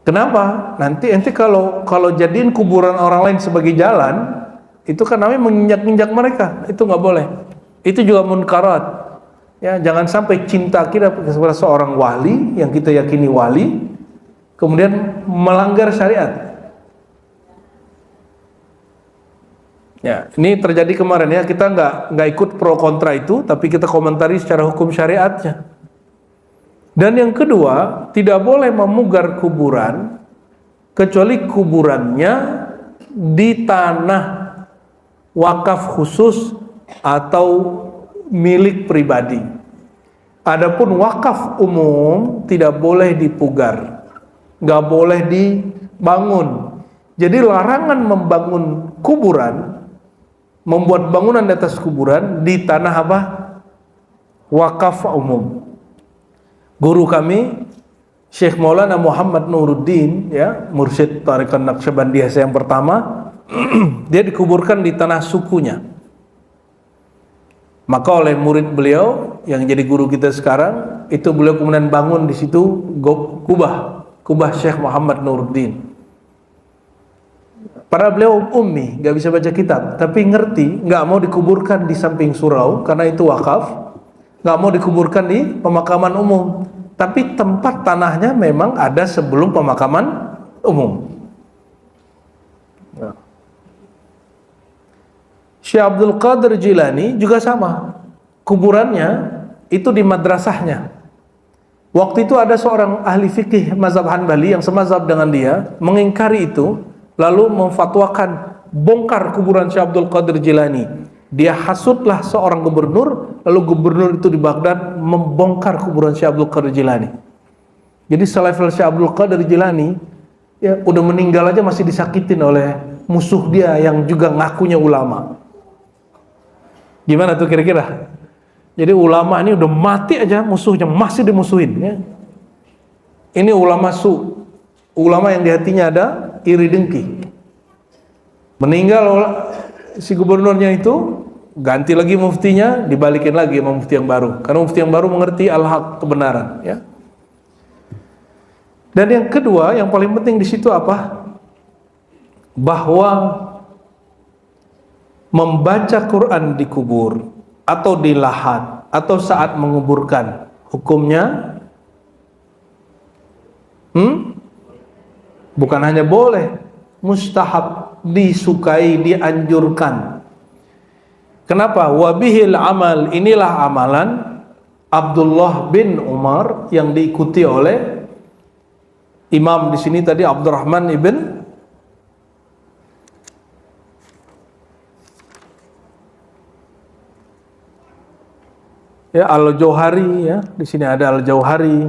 Kenapa? Nanti kalau jadiin kuburan orang lain sebagai jalan, itu kan namanya menginjak-injak mereka. Itu nggak boleh. Itu juga munkarat. Ya, jangan sampai cinta kita kepada seorang wali yang kita yakini wali, kemudian melanggar syariat. Ya, ini terjadi kemarin ya, kita nggak ikut pro kontra itu, tapi kita komentari secara hukum syariatnya. Dan yang kedua, tidak boleh memugar kuburan kecuali kuburannya di tanah wakaf khusus atau milik pribadi. Adapun wakaf umum tidak boleh dipugar, nggak boleh dibangun. Jadi larangan membangun kuburan, membuat bangunan di atas kuburan di tanah apa? Wakaf umum. Guru kami Syekh Maulana Muhammad Nuruddin, ya, mursyid Tariqah Naqsyabandiyah yang pertama, dia dikuburkan di tanah sukunya. Maka oleh murid beliau yang jadi guru kita sekarang, itu beliau kemudian bangun di situ kubah Syekh Muhammad Nuruddin. Padahal beliau ummi, nggak bisa baca kitab, tapi ngerti, nggak mau dikuburkan di samping surau karena itu wakaf, nggak mau dikuburkan di pemakaman umum, tapi tempat tanahnya memang ada sebelum pemakaman umum. Syekh Abdul Qadir Jilani juga sama, kuburannya itu di madrasahnya. Waktu itu ada seorang ahli fikih mazhab Hanbali yang semazhab dengan dia, mengingkari itu, lalu memfatwakan bongkar kuburan Syekh Abdul Qadir Jilani. Dia hasutlah seorang gubernur, lalu gubernur itu di Baghdad membongkar kuburan Syekh Abdul Qadir Jilani. Jadi selevel Syekh Abdul Qadir Jilani, ya udah meninggal aja masih disakitin oleh musuh dia yang juga ngakunya ulama. Gimana tuh kira-kira? Jadi ulama ini udah mati aja musuhnya masih dimusuhin, ya. Ini ulama ulama yang di hatinya ada iri dengki. Meninggal si gubernurnya itu, ganti lagi muftinya, dibalikin lagi sama mufti yang baru. Karena mufti yang baru mengerti al-haq, kebenaran, ya. Dan yang kedua, yang paling penting di situ apa? Bahwa membaca Quran di kubur atau di lahat atau saat menguburkan, hukumnya bukan hanya boleh, mustahab, disukai, dianjurkan. Kenapa? Wabihil amal, inilah amalan Abdullah bin Umar yang diikuti oleh imam di sini tadi Abdurrahman ibn Al-Jauhari, ya. Di sini ada Al-Jauhari,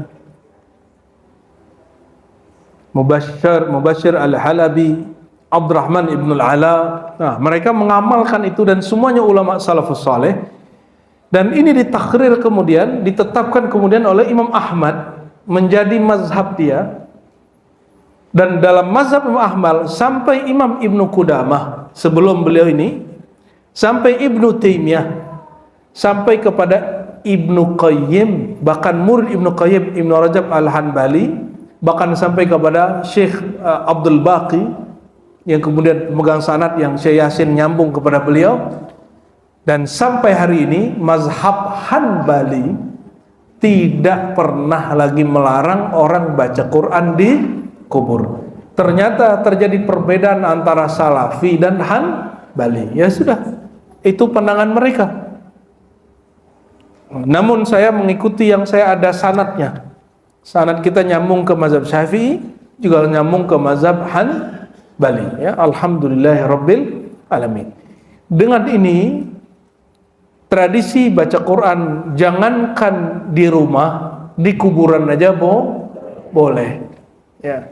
Mubashir Al-Halabi, Abdurrahman ibn Al-Ala. Nah, mereka mengamalkan itu dan semuanya ulama salafus saleh. Dan ini ditakrir kemudian, ditetapkan kemudian oleh Imam Ahmad menjadi mazhab dia. Dan dalam mazhab Imam Ahmad sampai Imam Ibnu Qudamah sebelum beliau ini, sampai Ibnu Taimiyah, sampai kepada Ibnu Qayyim, bahkan murid Ibnu Qayyim, Ibnu Rajab Al-Hanbali, bahkan sampai kepada Syekh Abdul Baqi yang kemudian pemegang sanad yang Syekh Yasin nyambung kepada beliau. Dan sampai hari ini mazhab Hanbali tidak pernah lagi melarang orang baca Quran di kubur. ternyata terjadi perbedaan antara Salafi dan Hanbali. Ya sudah, itu pandangan mereka. Namun saya mengikuti yang saya ada sanadnya. Sanad kita nyambung ke mazhab Syafi'i, juga nyambung ke mazhab Hanbali. Ya, alhamdulillahirabbil alamin. Dengan ini tradisi baca Quran jangankan di rumah, di kuburan aja boleh. Ya.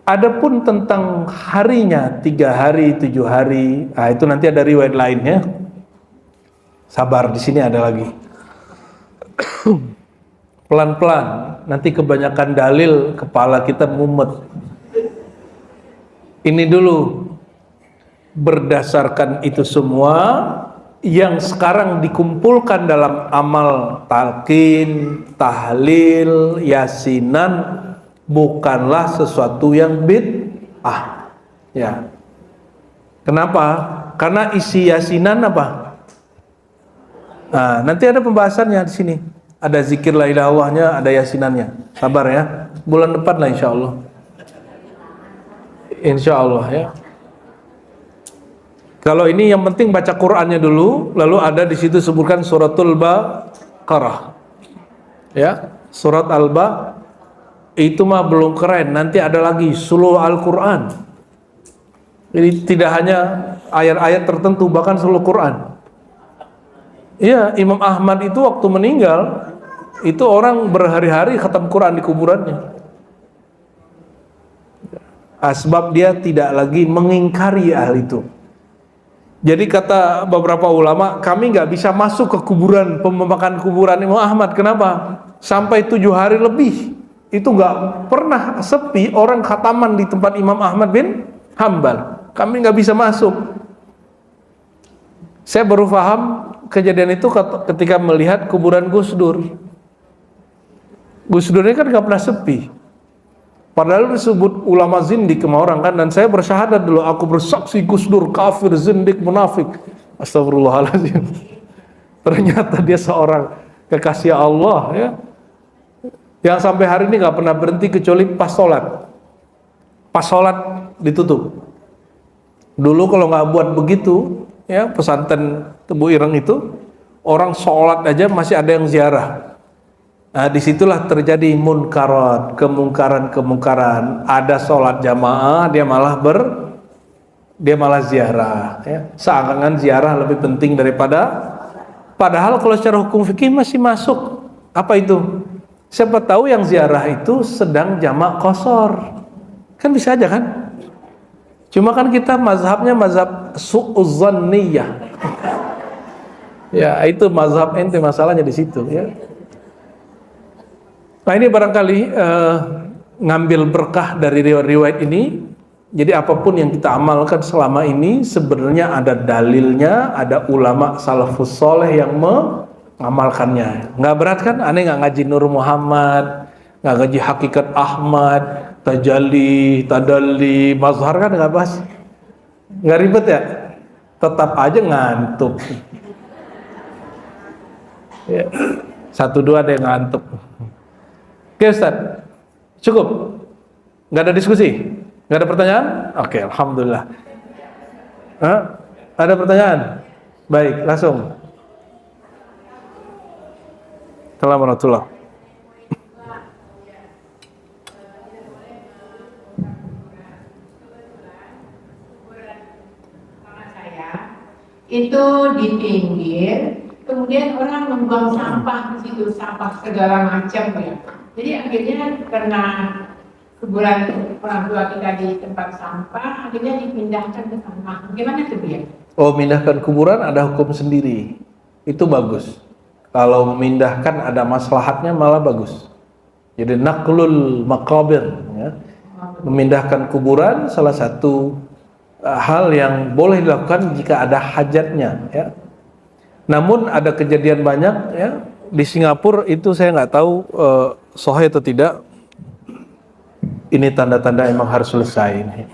Adapun tentang harinya 3 hari, 7 hari, itu nanti ada riwayat lainnya. Sabar, di sini ada lagi. Pelan-pelan, nanti kebanyakan dalil kepala kita mumet. Ini dulu, berdasarkan itu semua yang sekarang dikumpulkan dalam amal talqin, tahlil, yasinan, bukanlah sesuatu yang bid'ah. Ya. Kenapa? Karena isi yasinan apa? Nah, nanti ada pembahasannya di sini. Ada zikir la ilaha illallahnya, ada yasinannya. Sabar ya. Bulan depan lah insyaallah. Insyaallah ya. Kalau ini yang penting baca Qur'annya dulu, lalu ada di situ sebutkan suratul Baqarah. Ya, surat Al-Baqarah itu mah belum keren, nanti ada lagi seluruh Al-Qur'an. Jadi tidak hanya ayat-ayat tertentu, bahkan seluruh Qur'an. Iya, Imam Ahmad itu waktu meninggal, itu orang berhari-hari khatam Quran di kuburannya. Sebab dia tidak lagi mengingkari hal itu. Jadi kata beberapa ulama, kami nggak bisa masuk ke kuburan, pemakaman kuburan Imam Ahmad. Kenapa? Sampai 7 hari lebih, itu nggak pernah sepi orang khataman di tempat Imam Ahmad bin Hambal. Kami nggak bisa masuk. Saya baru paham kejadian itu ketika melihat kuburan Gus Dur. Gus Dur ini kan nggak pernah sepi. Padahal disebut ulama zindik sama orang kan, dan saya bersyahadat dulu, aku bersaksi Gus Dur kafir, zindik, munafik. Astagfirullahaladzim. Ternyata dia seorang kekasih Allah ya, yang sampai hari ini nggak pernah berhenti kecuali pas sholat. Pas sholat ditutup. Dulu kalau nggak buat begitu, ya pesantren Tebu Ireng itu orang sholat aja masih ada yang ziarah. Nah, disitulah terjadi munkarat, kemungkaran. Ada sholat jamaah, dia malah ziarah. Ya. Seakan-akan ziarah lebih penting daripada. Padahal kalau secara hukum fikih masih masuk. Apa itu? Siapa tahu yang ziarah itu sedang jamak qashar. Kan bisa aja kan? Cuma kan kita mazhabnya mazhab su'uzzanniyah. Ya, itu mazhab ente, masalahnya di situ ya. Nah, ini barangkali ngambil berkah dari riwayat ini. Jadi apapun yang kita amalkan selama ini sebenarnya ada dalilnya, ada ulama salafus soleh yang mengamalkannya. Nggak berat kan? Aneh nggak ngaji Nur Muhammad, nggak ngaji Hakikat Ahmad, Tajalli, Tadalli, Mazhar kan nggak bahas. Nggak ribet ya? Tetap aja ngantuk. Ya. 1-2 ada yang ngantuk. Oke Ustaz, cukup? Nggak ada diskusi? Nggak ada pertanyaan? Oke, alhamdulillah. Ada pertanyaan? Baik, langsung. Assalamualaikum warahmatullahi wabarakatuh. Itu di pinggir, kemudian orang membuang sampah di situ, sampah segala macam ya. Jadi akhirnya karena kuburan orang tua kita di tempat sampah, akhirnya dipindahkan ke sana. Bagaimana itu ya? Oh, memindahkan kuburan ada hukum sendiri. Itu bagus. Kalau memindahkan ada maslahatnya malah bagus. Jadi naqlul maqabir ya. Memindahkan kuburan salah satu hal yang boleh dilakukan jika ada hajatnya ya. Namun ada kejadian banyak ya di Singapura itu, saya nggak tahu sahih atau tidak. Ini tanda-tanda emang harus selesai ini.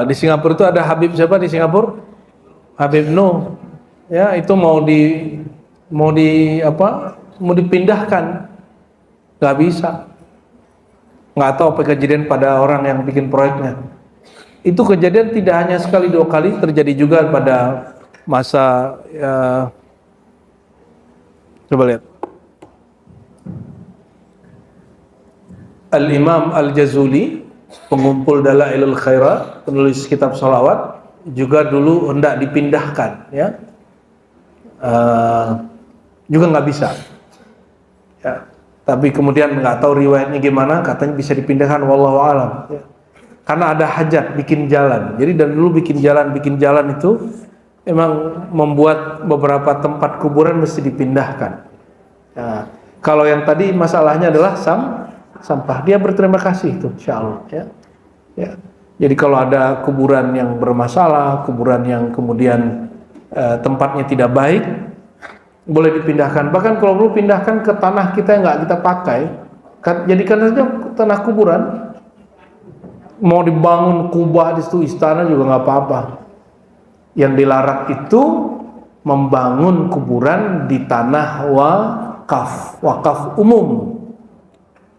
Di Singapura itu ada Habib siapa di Singapura? Habib Nuh. Ya, itu mau dipindahkan. Nggak bisa. Nggak tahu apa kejadian pada orang yang bikin proyeknya. Itu kejadian tidak hanya sekali dua kali, terjadi juga pada masa coba lihat. Al-Imam Al-Jazuli, pengumpul Dalailul Khairat, penulis kitab sholawat, juga dulu hendak dipindahkan, ya, juga nggak bisa, ya. Tapi kemudian nggak tahu riwayatnya gimana, katanya bisa dipindahkan, wallahu alam, ya. Karena ada hajat bikin jalan. Jadi dari dulu bikin jalan itu memang membuat beberapa tempat kuburan mesti dipindahkan. Nah, kalau yang tadi masalahnya adalah sampah, dia berterima kasih itu, insya Allah, ya. Ya. Jadi kalau ada kuburan yang bermasalah, kuburan yang kemudian tempatnya tidak baik, boleh dipindahkan. Bahkan kalau perlu pindahkan ke tanah kita yang nggak kita pakai, jadikan saja tanah kuburan. Mau dibangun kubah di situ, istana juga nggak apa-apa. Yang dilarang itu membangun kuburan di tanah wakaf umum.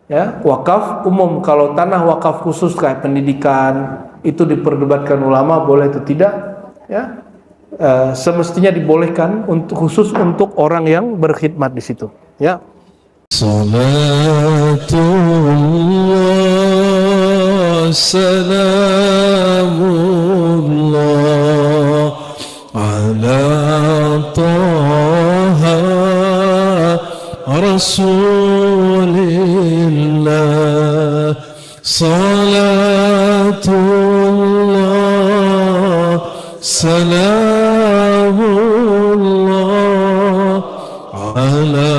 Ya, wakaf umum. Kalau tanah wakaf khusus kayak pendidikan itu diperdebatkan ulama boleh atau tidak, ya. Semestinya dibolehkan khusus untuk orang yang berkhidmat di situ, ya. Salatullah salamullah ala taha rasulillah. Salatullah salamullah ala